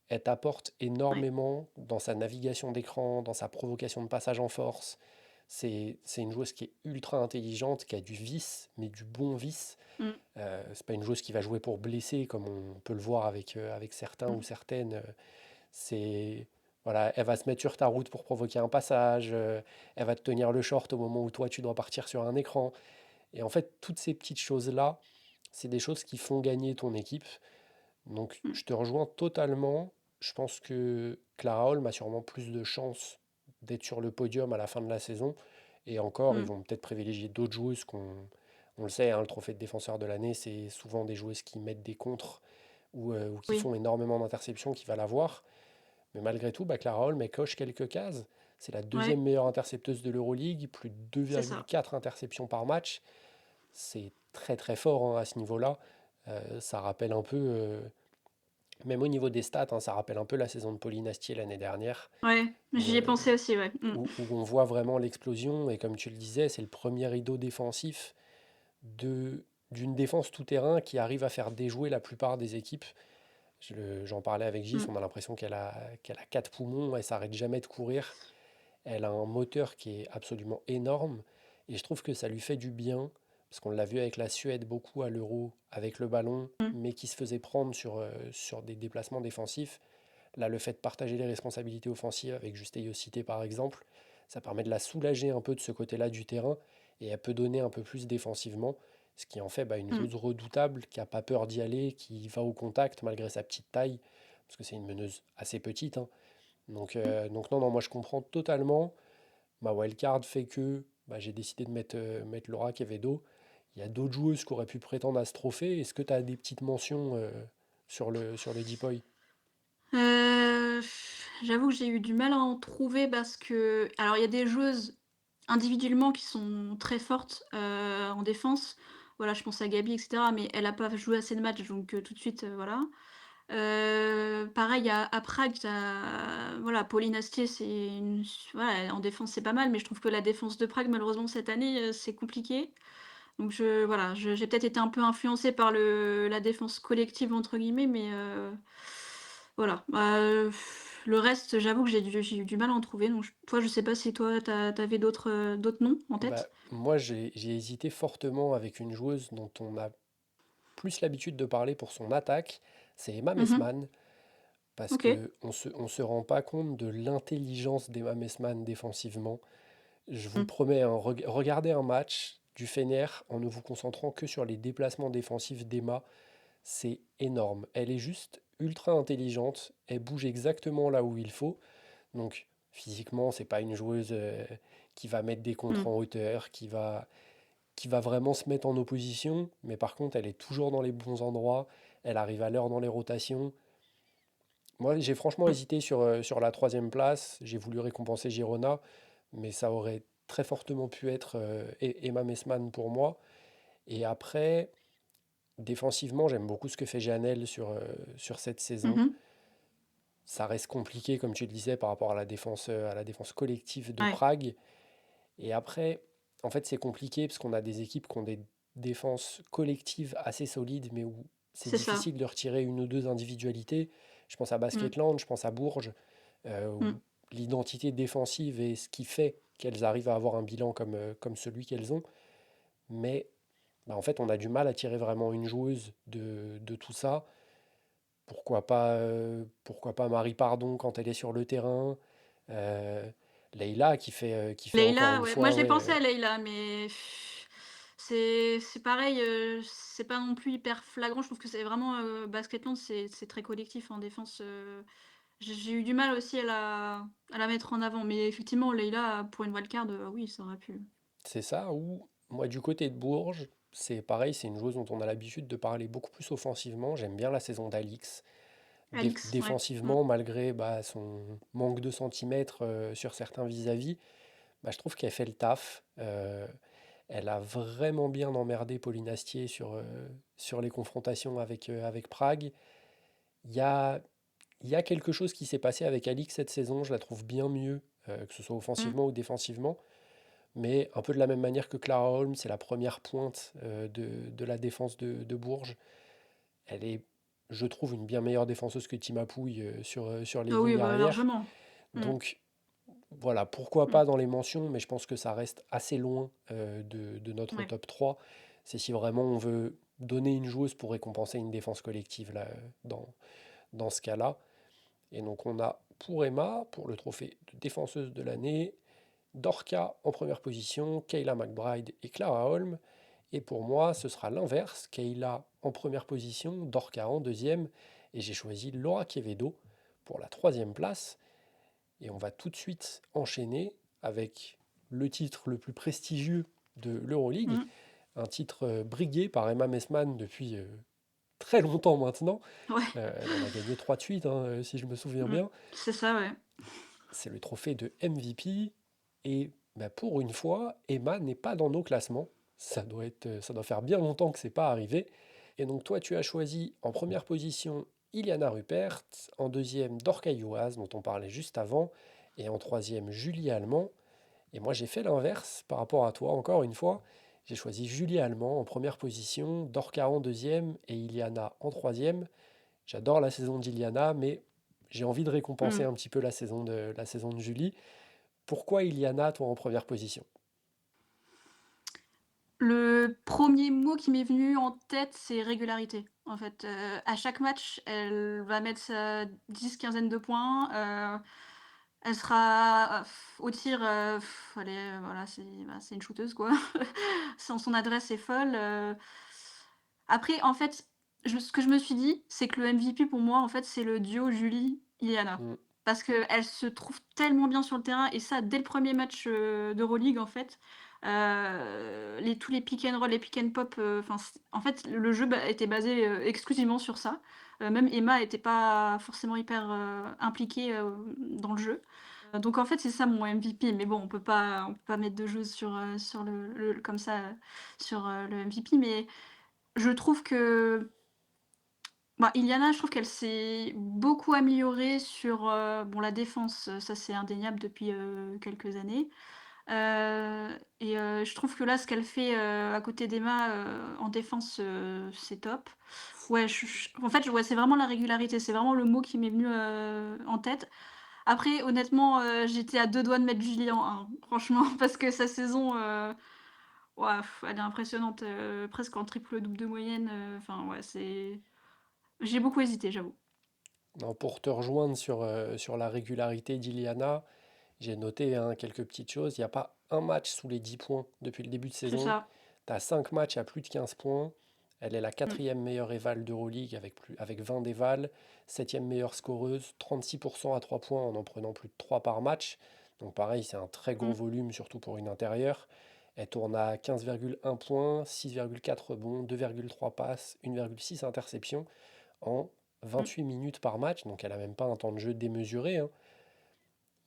Elle t'apporte Ouais. énormément dans sa navigation d'écran, dans sa provocation de passage en force. C'est une joueuse qui est ultra intelligente, qui a du vice, mais du bon vice. Mmh. C'est pas une joueuse qui va jouer pour blesser, comme on peut le voir avec certains ou Mmh. certaines. C'est voilà, elle va se mettre sur ta route pour provoquer un passage. Elle va te tenir le short au moment où toi tu dois partir sur un écran. Et en fait, toutes ces petites choses-là, c'est des choses qui font gagner ton équipe. Donc, Mmh. je te rejoins totalement. Je pense que Clara Holm a sûrement plus de chances d'être sur le podium à la fin de la saison. Et encore, ils Mmh. vont peut-être privilégier d'autres joueuses on le sait, hein, le trophée de défenseur de l'année, c'est souvent des joueuses qui mettent des contres ou qui Oui, font énormément d'interceptions qui va l'avoir. Mais malgré tout, Clara Holm, elle coche quelques cases. C'est la deuxième ouais, meilleure intercepteuse de l'Euroleague, plus de c'est ça. 2,4 interceptions par match. C'est très très fort hein, à ce niveau-là. Ça rappelle un peu, même au niveau des stats, hein, ça rappelle un peu la saison de Pauline Astier l'année dernière, Ouais, où, j'y ai pensé aussi, ouais. Mmh. où on voit vraiment l'explosion. Et comme tu le disais, c'est le premier rideau défensif d'une défense tout-terrain qui arrive à faire déjouer la plupart des équipes. J'en parlais avec Gis, Mmh. on a l'impression qu'elle a quatre poumons, elle s'arrête jamais de courir. Elle a un moteur qui est absolument énorme et je trouve que ça lui fait du bien parce qu'on l'a vu avec la Suède beaucoup à l'Euro avec le ballon, Mmh. mais qui se faisait prendre sur des déplacements défensifs. Là, le fait de partager les responsabilités offensives avec Juste Cité par exemple, ça permet de la soulager un peu de ce côté-là du terrain et elle peut donner un peu plus défensivement, ce qui en fait une Mmh. joueuse redoutable qui n'a pas peur d'y aller, qui va au contact malgré sa petite taille, parce que c'est une meneuse assez petite, hein. Mmh. Donc non, non, moi je comprends totalement. Ma wildcard fait que j'ai décidé de mettre Laura Quevedo. Il y a d'autres joueuses qui auraient pu prétendre à ce trophée. Est-ce que tu as des petites mentions sur le Deep Boy? Heu, J'avoue que j'ai eu du mal à en trouver parce que alors il y a des joueuses individuellement qui sont très fortes, en défense. Voilà, je pense à Gabi et cetera, mais elle a pas joué assez de matchs donc tout de suite, voilà. Pareil à Prague, tu voilà, Pauline Astier, c'est une voilà, en défense, c'est pas mal, mais je trouve que la défense de Prague, malheureusement, cette année, c'est compliqué. Donc voilà, j'ai peut-être été un peu influencée par la «défense collective» entre guillemets, mais voilà. Le reste, j'avoue que j'ai eu du mal à en trouver, donc je sais pas si toi, tu d'autres, d'autres noms en Bah, tête? moi, j'ai hésité fortement avec une joueuse dont on a plus l'habitude de parler pour son attaque, c'est Emma Mmh. Messman, parce OK. que on se rend pas compte de l'intelligence d'Emma Messman défensivement. Je vous Mmh. promets, hein, regardez un match du Fener en ne vous concentrant que sur les déplacements défensifs d'Emma, c'est énorme. Elle est juste ultra intelligente, elle bouge exactement là où il faut. Donc physiquement, c'est pas une joueuse qui va mettre des contres Mmh. en hauteur, qui va vraiment se mettre en opposition, mais par contre, elle est toujours dans les bons endroits, elle arrive à l'heure dans les rotations. Moi, j'ai franchement Mmh. hésité sur la troisième place, j'ai voulu récompenser Girona, mais ça aurait très fortement pu être Emma Messman pour moi. Et après, défensivement, j'aime beaucoup ce que fait Janelle sur cette saison. Mmh. Ça reste compliqué, comme tu le disais, par rapport à la défense collective de Ouais, Prague. Et après, en fait, c'est compliqué parce qu'on a des équipes qui ont des défenses collectives assez solides, mais où c'est c'est ça. difficile de retirer une ou deux individualités. Je pense à Mmh. Basketland, je pense à Bourges, Mmh. où l'identité défensive est ce qui fait qu'elles arrivent à avoir un bilan comme celui qu'elles ont. Mais bah, en fait, on a du mal à tirer vraiment une joueuse de tout ça. Pourquoi pas Marie Pardon quand elle est sur le terrain, euh, Leïla qui fait encore Leïla, une ouais, moi fois, j'ai ouais, pensé à Leïla, mais c'est pareil, c'est pas non plus hyper flagrant. Je trouve que c'est vraiment, Basketland, c'est très collectif en défense, j'ai eu du mal aussi à la mettre en avant, mais effectivement Leïla, pour une wildcard, oui, ça aurait pu. c'est ça. Ou moi du côté de Bourges, c'est pareil, c'est une joueuse dont on a l'habitude de parler beaucoup plus offensivement. J'aime bien la saison d'Alix. Alix, ouais. Mmh. Défensivement, malgré bah, son manque de centimètres sur certains vis-à-vis, bah, je trouve qu'elle fait le taf. Elle a vraiment bien emmerdé Pauline Astier sur les confrontations avec Prague. Il y a, il y a quelque chose qui s'est passé avec Alix cette saison, je la trouve bien mieux, que ce soit Mmh. offensivement ou défensivement, mais un peu de la même manière que Clara Holm, c'est la première pointe de la défense de Bourges. Elle est, je trouve, une bien meilleure défenseuse que Tima Pouille sur les Ah oui, lignes bah, arrière. largement. Mmh. Donc voilà, pourquoi Mmh. pas dans les mentions, mais je pense que ça reste assez loin de notre Ouais. top 3. C'est si vraiment on veut donner une joueuse pour récompenser une défense collective là, dans ce cas-là. Et donc on a pour Emma, pour le trophée de défenseuse de l'année, Dorca en première position, Kayla McBride et Clara Holm. Et pour moi, ce sera l'inverse, Kayla en première position, Dorca en deuxième. Et j'ai choisi Laura Quevedo pour la troisième place. Et on va tout de suite enchaîner avec le titre le plus prestigieux de l'Euroleague, Mmh. un titre brigué par Emma Messman depuis très longtemps maintenant. Ouais. Elle en a gagné 3 de suite, hein, si je me souviens Mmh. bien. C'est ça, ouais. C'est le trophée de MVP. Et bah, pour une fois, Emma n'est pas dans nos classements. Ça doit faire bien longtemps que c'est pas arrivé. Et donc toi, tu as choisi en première position Iliana Rupert, en deuxième Dorca Yuas, dont on parlait juste avant, et en troisième Julie Allemand. Et moi, j'ai fait l'inverse par rapport à toi, encore une fois. J'ai choisi Julie Allemand en première position, Dorca en deuxième et Iliana en troisième. J'adore la saison d'Iliana, mais j'ai envie de récompenser Mmh. un petit peu la saison de Julie. Pourquoi Iliana, toi, en première position? Le premier mot qui m'est venu en tête, c'est régularité. En fait, à chaque match, elle va mettre sa 10 quinzaine de points, elle sera, au tir, elle est, voilà, c'est une shooteuse, quoi. Son adresse est folle, après, en fait, ce que je me suis dit, c'est que le MVP pour moi, en fait, c'est le duo Julie-Iliana. Hmm, Parce qu'elles se trouvent tellement bien sur le terrain et ça dès le premier match, d'Euroleague, en fait. Tous les pick and roll, les pick and pop, enfin, en fait, le jeu était basé, exclusivement sur ça. Même Emma était pas forcément hyper, impliquée, dans le jeu. Donc en fait, c'est ça mon MVP, mais bon, on peut pas mettre de joues sur le comme ça, sur, le MVP, mais je trouve que, bah, Iliana, je trouve qu'elle s'est beaucoup améliorée sur, bon, la défense, ça c'est indéniable depuis, quelques années. Je trouve que là, ce qu'elle fait, à côté d'Emma, en défense, c'est top. Ouais, en fait, ouais, c'est vraiment la régularité, c'est vraiment le mot qui m'est venu, en tête. Après, honnêtement, j'étais à 2 doigts de mettre Julie en 1, franchement, parce que sa saison, ouah, elle est impressionnante, presque en triple-double de moyenne, enfin, ouais, j'ai beaucoup hésité, j'avoue. Non, pour te rejoindre sur la régularité d'Iliana, j'ai noté hein, quelques petites choses. Il n'y a pas un match sous les 10 points depuis le début de C'est saison. ça. Tu as 5 matchs à plus de 15 points. Elle est la Mmh. quatrième meilleure éval d'Euroleague avec 20 dévals, septième meilleure scoreuse, 36% à 3 points en prenant plus de 3 par match. Donc pareil, c'est un très gros Mmh. volume, surtout pour une intérieure. Elle tourne à 15,1 points, 6,4 rebonds, 2,3 passes, 1,6 interceptions en Mmh. 28 minutes par match. Donc elle n'a même pas un temps de jeu démesuré, hein.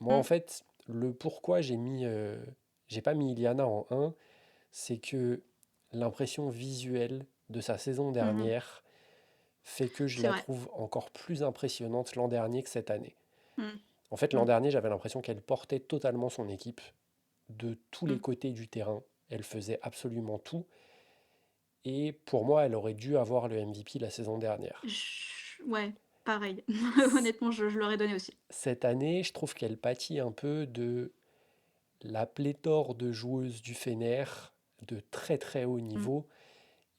Moi, en Mmh. fait, le pourquoi j'ai pas mis Iliana en 1, c'est que l'impression visuelle de sa saison Mmh. dernière fait que je C'est la vrai. trouve encore plus impressionnante l'an dernier que cette année. Mmh. En fait, l'an Mmh. dernier, j'avais l'impression qu'elle portait totalement son équipe de tous les Mmh. côtés du terrain. Elle faisait absolument tout. Et pour moi, elle aurait dû avoir le MVP la saison dernière. Ouais, pareil. C- Honnêtement, je l'aurais donné aussi. Cette année, je trouve qu'elle pâtit un peu de la pléthore de joueuses du Fener de très très haut Mmh. niveau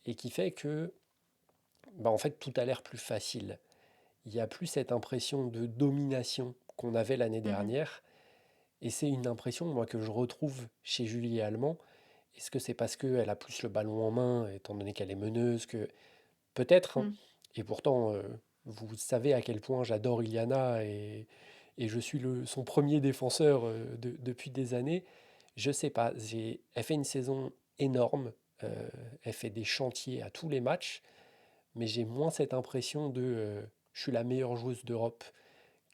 et qui fait que bah, en fait tout a l'air plus facile. Il n'y a plus cette impression de domination qu'on avait l'année Mmh. dernière et c'est une impression moi que je retrouve chez Julie Allemand. Est-ce que c'est parce qu'elle a plus le ballon en main étant donné qu'elle est meneuse que peut-être hein, Mmh. et pourtant vous savez à quel point j'adore Iliana et je suis son premier défenseur depuis des années. Je sais pas, elle fait une saison énorme, elle fait des chantiers à tous les matchs, mais j'ai moins cette impression de je suis la meilleure joueuse d'Europe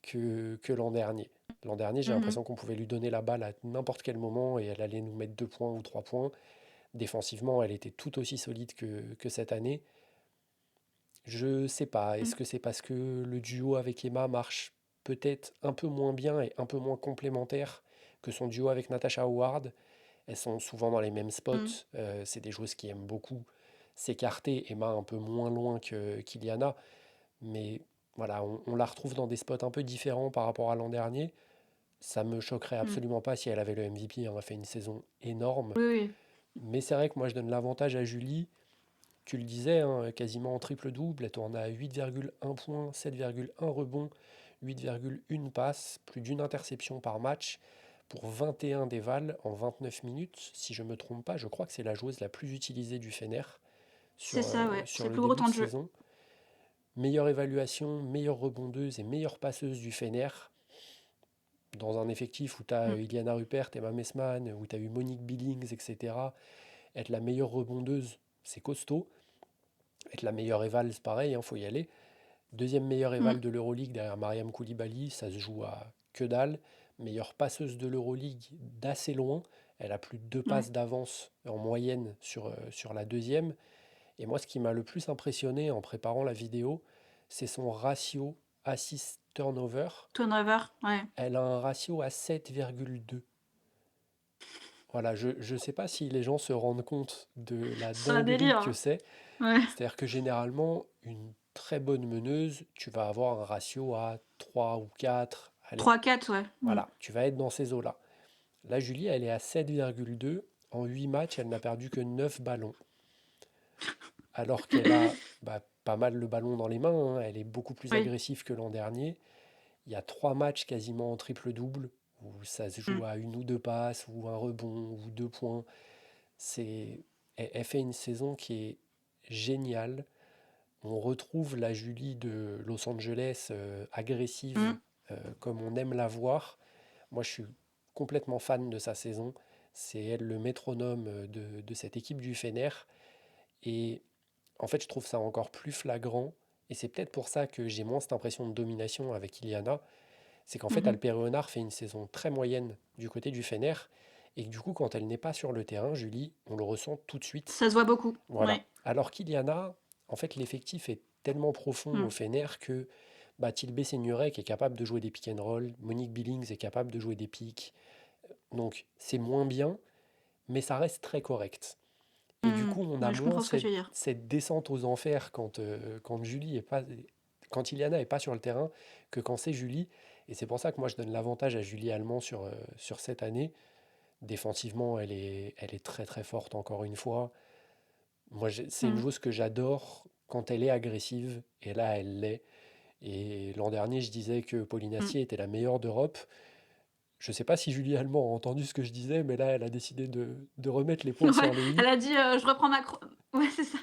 que l'an dernier. L'an dernier, j'ai Mmh. l'impression qu'on pouvait lui donner la balle à n'importe quel moment et elle allait nous mettre 2 points ou 3 points. Défensivement, elle était tout aussi solide que cette année. Je sais pas, est-ce Mmh. que c'est parce que le duo avec Emma marche peut-être un peu moins bien et un peu moins complémentaire que son duo avec Natasha Howard. Elles sont souvent dans les mêmes Mmh. spots. C'est des joueuses qui aiment beaucoup s'écarter. Emma un peu moins loin qu'Iliana. Mais voilà, on la retrouve dans des spots un peu différents par rapport à l'an dernier. Ça me choquerait Mmh. absolument pas si elle avait le MVP. Elle a fait une saison énorme. Oui, oui. Mais c'est vrai que moi, je donne l'avantage à Julie. Tu le disais, hein, quasiment en triple-double. Elle tourne à 8,1 points, 7,1 rebonds, 8,1 passes, plus d'une interception par match pour 21 dévals en 29 minutes. Si je ne me trompe pas, je crois que c'est la joueuse la plus utilisée du Fener C'est ça, ouais. C'est sur le le plus gros début de temps de jeu. saison. Meilleure évaluation, meilleure rebondeuse et meilleure passeuse du Fener. Dans un effectif où tu as Mmh. Iliana Rupert, Emma Messman, où tu as eu Monique Billings, etc. Être la meilleure rebondeuse, c'est costaud. Être la meilleure éval, c'est pareil, il faut y aller. Deuxième meilleure éval Mmh. de l'Euroleague derrière Mariam Koulibaly, ça se joue à que dalle. Meilleure passeuse de l'Euroleague d'assez loin, elle a plus de 2 passes Ouais. d'avance en moyenne sur la deuxième. Et moi, ce qui m'a le plus impressionné en préparant la vidéo, c'est son ratio assist-turnover. Turnover, ouais. Elle a un ratio à 7,2. Voilà, je ne sais pas si les gens se rendent compte de la C'est un dinguerie délire, que hein. c'est. Ouais. C'est-à-dire que généralement, une très bonne meneuse, tu vas avoir un ratio à 3 ou 4. Allez, 3-4, ouais. Mmh. voilà, tu vas être dans ces eaux-là. Là, Julie, elle est à 7,2. En 8 matchs, elle n'a perdu que 9 ballons. Alors qu'elle a bah, pas mal le ballon dans les mains, hein. Elle est beaucoup plus Oui. agressive que l'an dernier. Il y a 3 matchs quasiment en triple-double, où ça se Mmh. joue à une ou 2 passes, ou un rebond, ou 2 points. Elle fait une saison qui est géniale. On retrouve la Julie de Los Angeles agressive Mmh. comme on aime la voir. Moi, je suis complètement fan de sa saison. C'est elle le métronome de cette équipe du Fener. Et en fait, je trouve ça encore plus flagrant Et c'est peut-être pour ça que j'ai moins cette impression de domination avec Iliana. C'est qu'en fait, Mmh. Alper Leonard fait une saison très moyenne du côté du Fener. Et que du coup, quand elle n'est pas sur le terrain, Julie, on le ressent tout de suite. Ça se voit beaucoup, Voilà. ouais. Alors qu'Iliana, en fait, l'effectif est tellement profond au Mmh. Fener que bah, Tilbe Senurek est capable de jouer des pick and roll, Monique Billings est capable de jouer des picks. Donc c'est moins bien, mais ça reste très correct. Et du Mmh. coup, on a Ouais, je moins comprends ce que tu veux dire. cette descente aux enfers quand Julie est pas, quand Iliana est pas sur le terrain que quand c'est Julie. Et c'est pour ça que moi je donne l'avantage à Julie Allemand sur cette année. Défensivement, elle est très très forte encore une fois. C'est une Mmh. joueuse que j'adore quand elle est agressive, et là elle l'est. Et l'an dernier, je disais que Pauline Mmh. Astier était la meilleure d'Europe. Je ne sais pas si Julie Allemand a entendu ce que je disais, mais là, elle a décidé de remettre les points Ouais, sur les elle i. a dit, «Je reprends ma cro» ouais, c'est ça.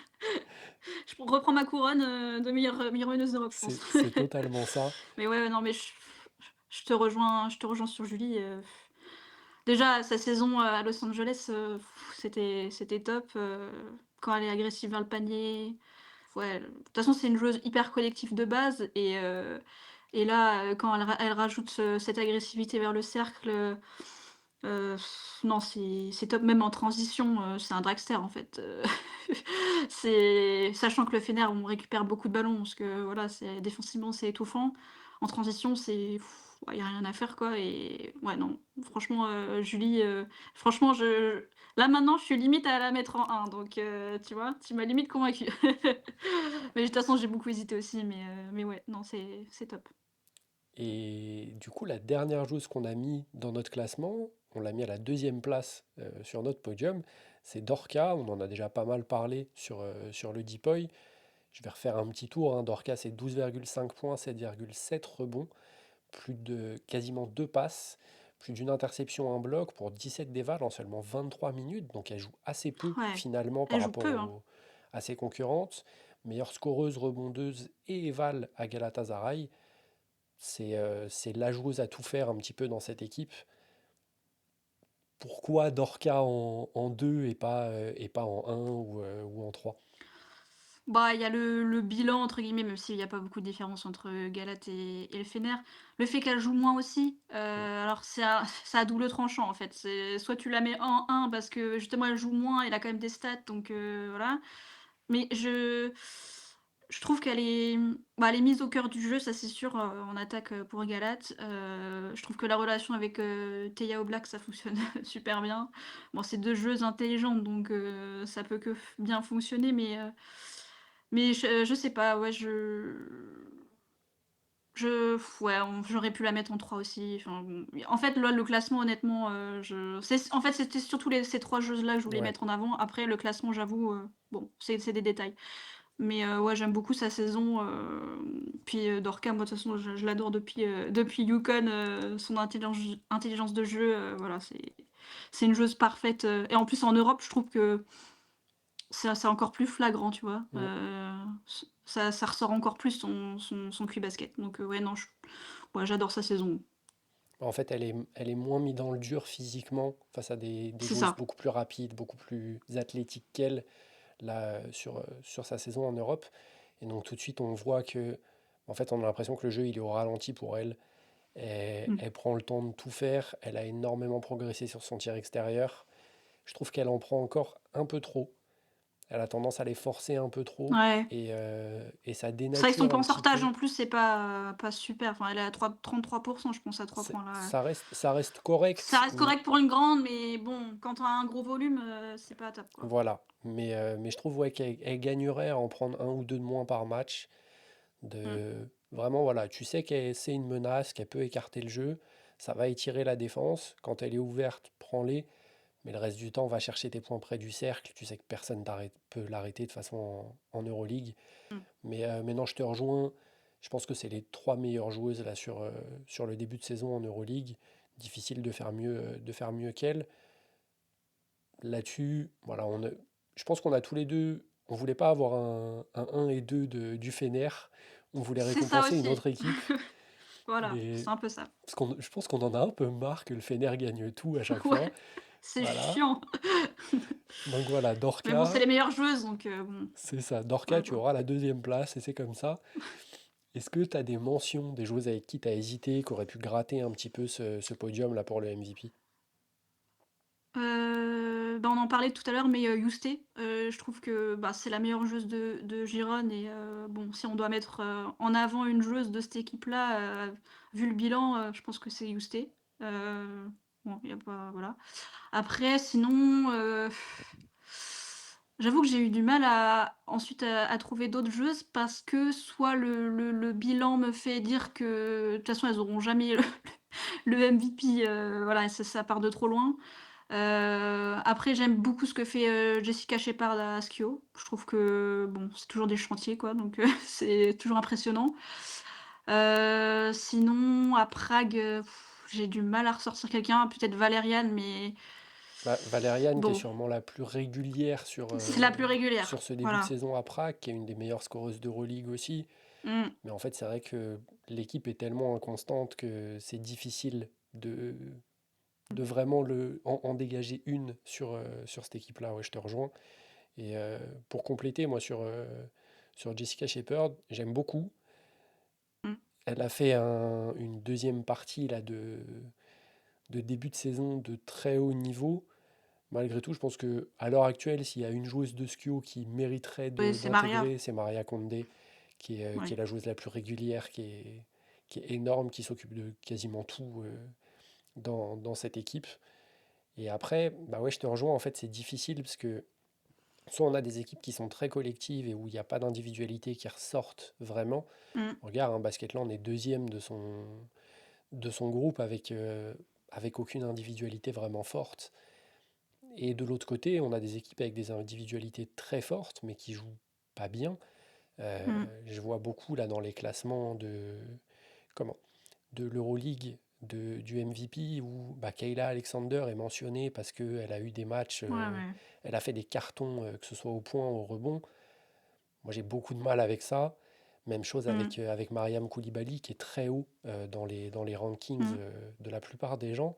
«Je reprends ma couronne, de meilleure meneuse d'Europe», je pense. C'est totalement ça. Mais ouais, non, mais je te rejoins sur Julie, déjà sa saison, à Los Angeles, c'était top, quand elle est agressive vers le panier. Ouais, de toute façon, c'est une joueuse hyper collective de base et là, quand elle rajoute cette agressivité vers le cercle, non, c'est top. Même en transition, c'est un dragster, en fait, c'est sachant que le Fener, on récupère beaucoup de ballons parce que voilà, c'est défensivement, c'est étouffant. En transition, il y a rien à faire, quoi et ouais, non, franchement, Julie, franchement, je là, maintenant, je suis limite à la mettre en 1 donc tu vois? Tu m'as limite convaincue. Mais de toute façon, j'ai beaucoup hésité aussi mais ouais, non, c'est top. Et du coup, la dernière joueuse qu'on a mis dans notre classement, on l'a mis à la deuxième place sur notre podium, c'est Dorca. On en a déjà pas mal parlé sur le Deepoy. Je vais refaire un petit tour, hein. Dorca, c'est 12,5 points, 7,7 rebonds, plus de quasiment 2 passes, plus d'une interception, un bloc pour 17 dévals en seulement 23 minutes. Donc elle joue assez peu Ouais, finalement par elle joue rapport peu, hein. à ses concurrentes. Meilleure scoreuse, rebondeuse et éval à Galatasaray. C'est la joueuse à tout faire un petit peu dans cette équipe. Pourquoi Dorca en 2 et pas en un ou en 3? Bah, il y a le «bilan» entre guillemets, même s'il y a pas beaucoup de différence entre Galat et le Fener. Le fait qu'elle joue moins aussi, alors c'est à double tranchant en fait. C'est soit tu la mets en 1 parce que justement elle joue moins, elle a quand même des stats donc voilà. Mais je trouve qu'elle est, bah, elle est mise au cœur du jeu, ça c'est sûr, en attaque, pour Galat. Je trouve que la relation avec, Theia Oblak, ça fonctionne super bien. Bon, c'est 2 joueuses intelligentes donc ça peut que f bien fonctionner mais je sais pas, ouais, ouais, j'aurais pu la mettre en 3 aussi, enfin bon. En fait, là, le classement honnêtement, en fait, c'était surtout ces 3 joueuses-là que je voulais Ouais. mettre en avant. Après le classement, j'avoue, bon, c'est des détails. Mais ouais, j'aime beaucoup sa saison, puis, Dorca, moi, de toute façon, je l'adore depuis UConn, son intelligence de jeu, voilà, c'est une joueuse parfaite, et en plus en Europe, je trouve que c'est encore plus flagrant, tu vois? Mm. Ça ressort encore plus son QI basket. Donc ouais, non, ouais, j'adore sa saison. En fait, elle est moins mise dans le dur physiquement face à des C'est joueuses ça. beaucoup plus rapides, beaucoup plus athlétiques qu'elle, là, sur sa saison en Europe. Et donc tout de suite, on voit que, en fait, on a l'impression que le jeu, il est au ralenti pour elle. Mmh. Elle prend le temps de tout faire. Elle a énormément progressé sur son tir extérieur. Je trouve qu'elle en prend encore un peu trop. Elle a tendance à les forcer un peu trop. Ouais. Et ça C'est vrai que son dénature un point petit sortage peu. en plus, c'est pas super. Enfin, elle est à 33 je pense à 3 points là. Ça reste Ça correct. reste correct pour une grande, mais bon, quand tu as un gros volume, c'est pas top, quoi. Voilà. Mais je trouve ouais, elle gagnerait à en prendre un ou deux de moins par match. Mmh. Vraiment, voilà, tu sais qu'elle c'est une menace, qu'elle peut écarter le jeu. Ça va étirer la défense. Quand elle est ouverte, prends-les. Mais le reste du temps, va chercher tes points près du cercle. Tu sais que personne peut l'arrêter de façon en Euroleague. Mmh. Mais non, je te rejoins. Je pense que c'est les trois meilleures joueuses là sur le début de saison en Euroleague. Difficile de faire mieux qu'elles. Là-dessus, voilà, je pense qu'on a tous les deux, on voulait pas avoir un 1 et 2 du Fener. On voulait C'est ça récompenser une aussi. autre équipe. Voilà, c'est Mais un peu ça. je pense qu'on en a un peu marre que le Fener gagne tout à chaque fois. Ouais. C'est Voilà. chiant. Donc voilà, Mais bon, c'est Dorca, les meilleures joueuses, donc bon, c'est ça. Dorca, voilà tu quoi. auras la deuxième place et c'est comme ça. Est-ce que tu as des mentions, des joueuses avec qui tu as hésité, qui auraient pu gratter un petit peu ce podium là pour le MVP? Bah, on en parlait tout à l'heure, mais Yousté, je trouve que, bah, c'est la meilleure joueuse de Gironne et bon, si on doit mettre, en avant une joueuse de cette équipe-là, vu le bilan, je pense que c'est Yousté. Bon, il y a pas voilà. Après sinon, j'avoue que j'ai eu du mal à ensuite à trouver d'autres joueuses parce que soit le bilan me fait dire que de toute façon elles auront jamais le MVP, voilà, ça part de trop loin. Après j'aime beaucoup ce que fait, Jessica Shepard à Skio. Je trouve que bon, c'est toujours des chantiers quoi, donc c'est toujours impressionnant. Sinon à Prague, j'ai du mal à ressortir quelqu'un, peut-être Valériane, mais Bah, Valériane, qui est bon, sûrement la plus régulière c'est la plus sur régulière, ce début de voilà. saison à Prague, qui est une des meilleures scoreuses d'Euroleague aussi. Mmh. Mais en fait, c'est vrai que l'équipe est tellement inconstante que c'est difficile de vraiment en dégager une sur cette équipe-là. Ouais, je te rejoins. Et pour compléter, moi, sur Jessica Shepard, j'aime beaucoup. Mmh. Elle a fait une deuxième partie là, de début de saison de très haut niveau. Malgré tout, je pense que à l'heure actuelle, s'il y a une joueuse de Skio qui mériterait Oui, c'est Maria. d'intégrer, c'est Maria Condé, qui est Oui. la joueuse la plus régulière, qui est énorme, qui s'occupe de quasiment tout dans cette équipe. Et après, bah ouais, je te rejoins, en fait, c'est difficile parce que soit on a des équipes qui sont très collectives et où il n'y a pas d'individualité qui ressortent vraiment. Mmh. Regarde, hein, Basketland est deuxième de son groupe avec aucune individualité vraiment forte. Et de l'autre côté, on a des équipes avec des individualités très fortes, mais qui jouent pas bien. Mmh. Je vois beaucoup là dans les classements comment, de l'Euroleague, du MVP, où bah, Kayla Alexander est mentionnée parce qu'elle a eu des matchs, Ouais, ouais. elle a fait des cartons, que ce soit au point ou au rebond. Moi, j'ai beaucoup de mal avec ça. Même chose Mmh. avec Mariam Koulibaly, qui est très haut dans les rankings Mmh. de la plupart des gens.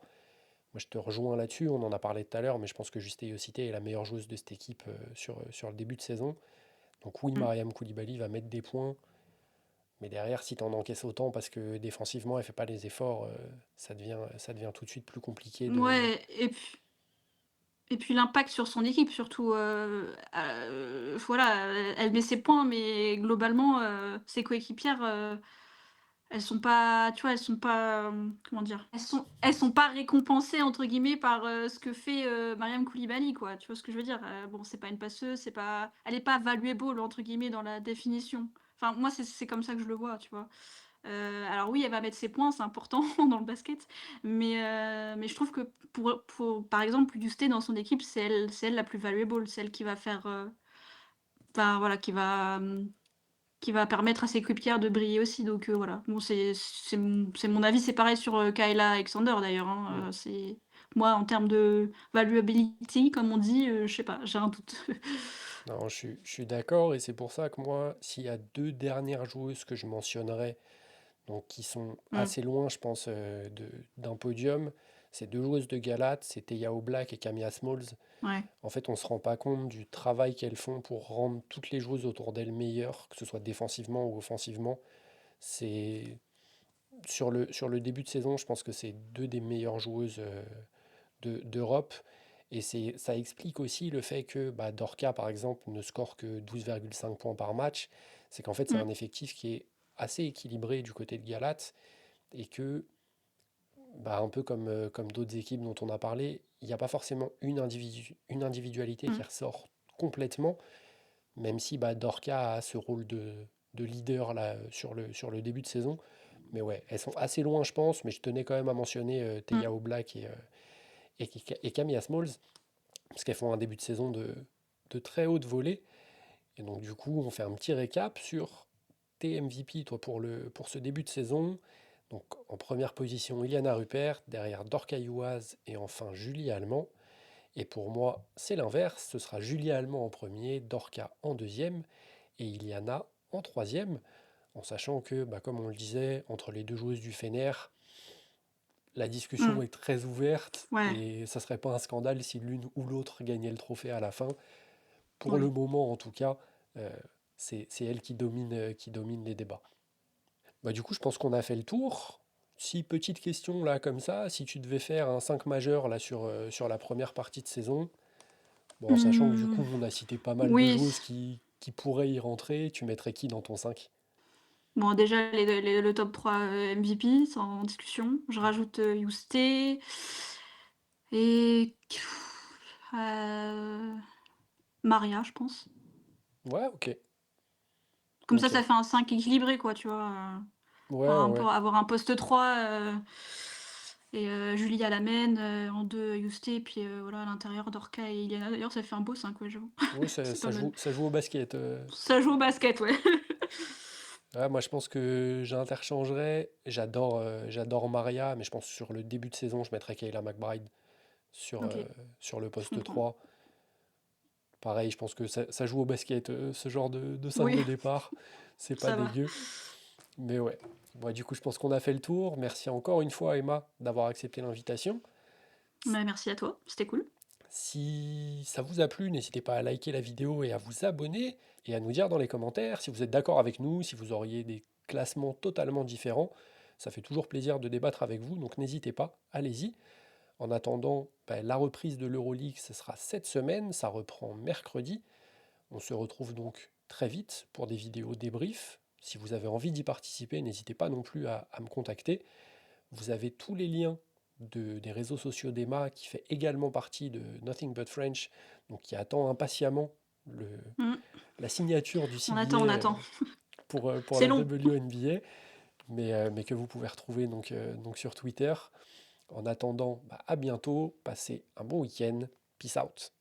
Moi, je te rejoins là-dessus, on en a parlé tout à l'heure, mais je pense que Juste Yosité est la meilleure joueuse de cette équipe sur le début de saison. Donc oui, Mmh. Mariam Koulibaly va mettre des points, mais derrière, si tu en encaisses autant parce que défensivement, elle fait pas les efforts, ça devient tout de suite plus compliqué de... Ouais et puis l'impact sur son équipe surtout, voilà, elle met ses points, mais globalement, ses coéquipières, elles sont pas tu vois, elles sont pas, comment dire? Elles sont pas «récompensées» entre guillemets par, ce que fait, Mariam Koulibaly quoi, tu vois ce que je veux dire? Bon, c'est pas une passeuse, c'est pas elle est pas «valuable» entre guillemets dans la définition. Enfin moi c'est comme ça que je le vois, tu vois? Alors oui, elle va mettre ses points, c'est important dans le basket, mais je trouve que pour par exemple, Giuste dans son équipe, c'est elle la plus valuable, celle qui va faire, enfin voilà, qui va permettre à ses coéquipières de briller aussi donc voilà. Bon c'est mon avis, c'est pareil sur, Kayla Alexander d'ailleurs, Hmm. hein, c'est moi en termes de valuability comme on dit, je sais pas, j'ai un doute. Non, je suis d'accord, et c'est pour ça que moi, s'il y a deux dernières joueuses que je mentionnerais, donc qui sont Mmh, assez loin, je pense, d'un podium, c'est deux joueuses de Galate, c'est Teya Oblak et Camilla Smalls. ouais. En fait, on ne se rend pas compte du travail qu'elles font pour rendre toutes les joueuses autour d'elles meilleures, que ce soit défensivement ou offensivement. C'est sur le début de saison, je pense que c'est deux des meilleures joueuses d'Europe. Et ça explique aussi le fait que bah, Dorca, par exemple, ne score que 12,5 points par match. C'est qu'en fait, c'est un Mmh, effectif qui est assez équilibré du côté de Galate et que, bah, un peu comme d'autres équipes dont on a parlé, il n'y a pas forcément une individualité qui mmh, ressort complètement, même si bah, Dorca a ce rôle de leader là, sur le début de saison. Mais ouais, elles sont assez loin, je pense, mais je tenais quand même à mentionner mmh. Teya Oblak et Camilla Smalls, parce qu'elles font un début de saison de très haute volée. Et donc, du coup, on fait un petit récap sur tes MVP, toi, pour ce début de saison. Donc, en première position, Iliana Rupert, derrière Dorca Youaz et enfin Julie Allemand. Et pour moi, c'est l'inverse. Ce sera Julie Allemand en premier, Dorca en deuxième et Iliana en troisième. En sachant que, bah, comme on le disait, entre les deux joueuses du Fener, la discussion Mmh. est très ouverte Ouais, et ça serait pas un scandale si l'une ou l'autre gagnait le trophée à la fin. Pour le oui. moment, en tout cas, euh, c'est elle qui domine les débats. Bah, du coup, je pense qu'on a fait le tour. Si petite question là comme ça, si tu devais faire un 5 majeur là sur la première partie de saison, bon, en sachant que du Mmh, coup on a cité pas mal de oui, joueuses qui pourraient y rentrer, tu mettrais qui dans ton 5? bon déjà le top 3 MVP sans discussion. Je rajoute, Yousté et heu, Maria, je pense. Ouais, ok. Comme ça Ok. fait un 5 équilibré quoi, tu vois? Ouais, Un ouais. peu avoir un poste 3 et Julie Alamène, en 2 Yousté, puis, voilà à l'intérieur Dorca et Iliana. D'ailleurs ça fait un beau 5 ouais, j'avoue. Ouais, ça, C'est pas mal. ça joue au basket. Ça joue au basket, ouais. Ouais, moi je pense que j'interchangerais. J'adore Maria, mais je pense que sur le début de saison, je mettrais Kayla McBride sur, OK, sur le je poste comprends. 3. Pareil, je pense que ça joue au basket, ce genre de 5 Oui, de départ. C'est pas ça va. dégueu. Mais ouais. Bon, du coup, je pense qu'on a fait le tour. Merci encore une fois, Emma, d'avoir accepté l'invitation. Bah, merci à toi, c'était cool. Si ça vous a plu, n'hésitez pas à liker la vidéo et à vous abonner et à nous dire dans les commentaires si vous êtes d'accord avec nous, si vous auriez des classements totalement différents. Ça fait toujours plaisir de débattre avec vous, donc n'hésitez pas, allez-y. En attendant, ben, la reprise de l'Euroleague, ce sera cette semaine, ça reprend mercredi. On se retrouve donc très vite pour des vidéos débrief. Si vous avez envie d'y participer, n'hésitez pas non plus à me contacter. Vous avez tous les liens des réseaux sociaux d'Emma qui fait également partie de Nothing But French, donc qui attend impatiemment le, Mmh. la signature du On CBA attend. pour C'est la long. WNBA, mais que vous pouvez retrouver donc sur Twitter. En attendant, bah, à bientôt, passez un bon week-end, peace out.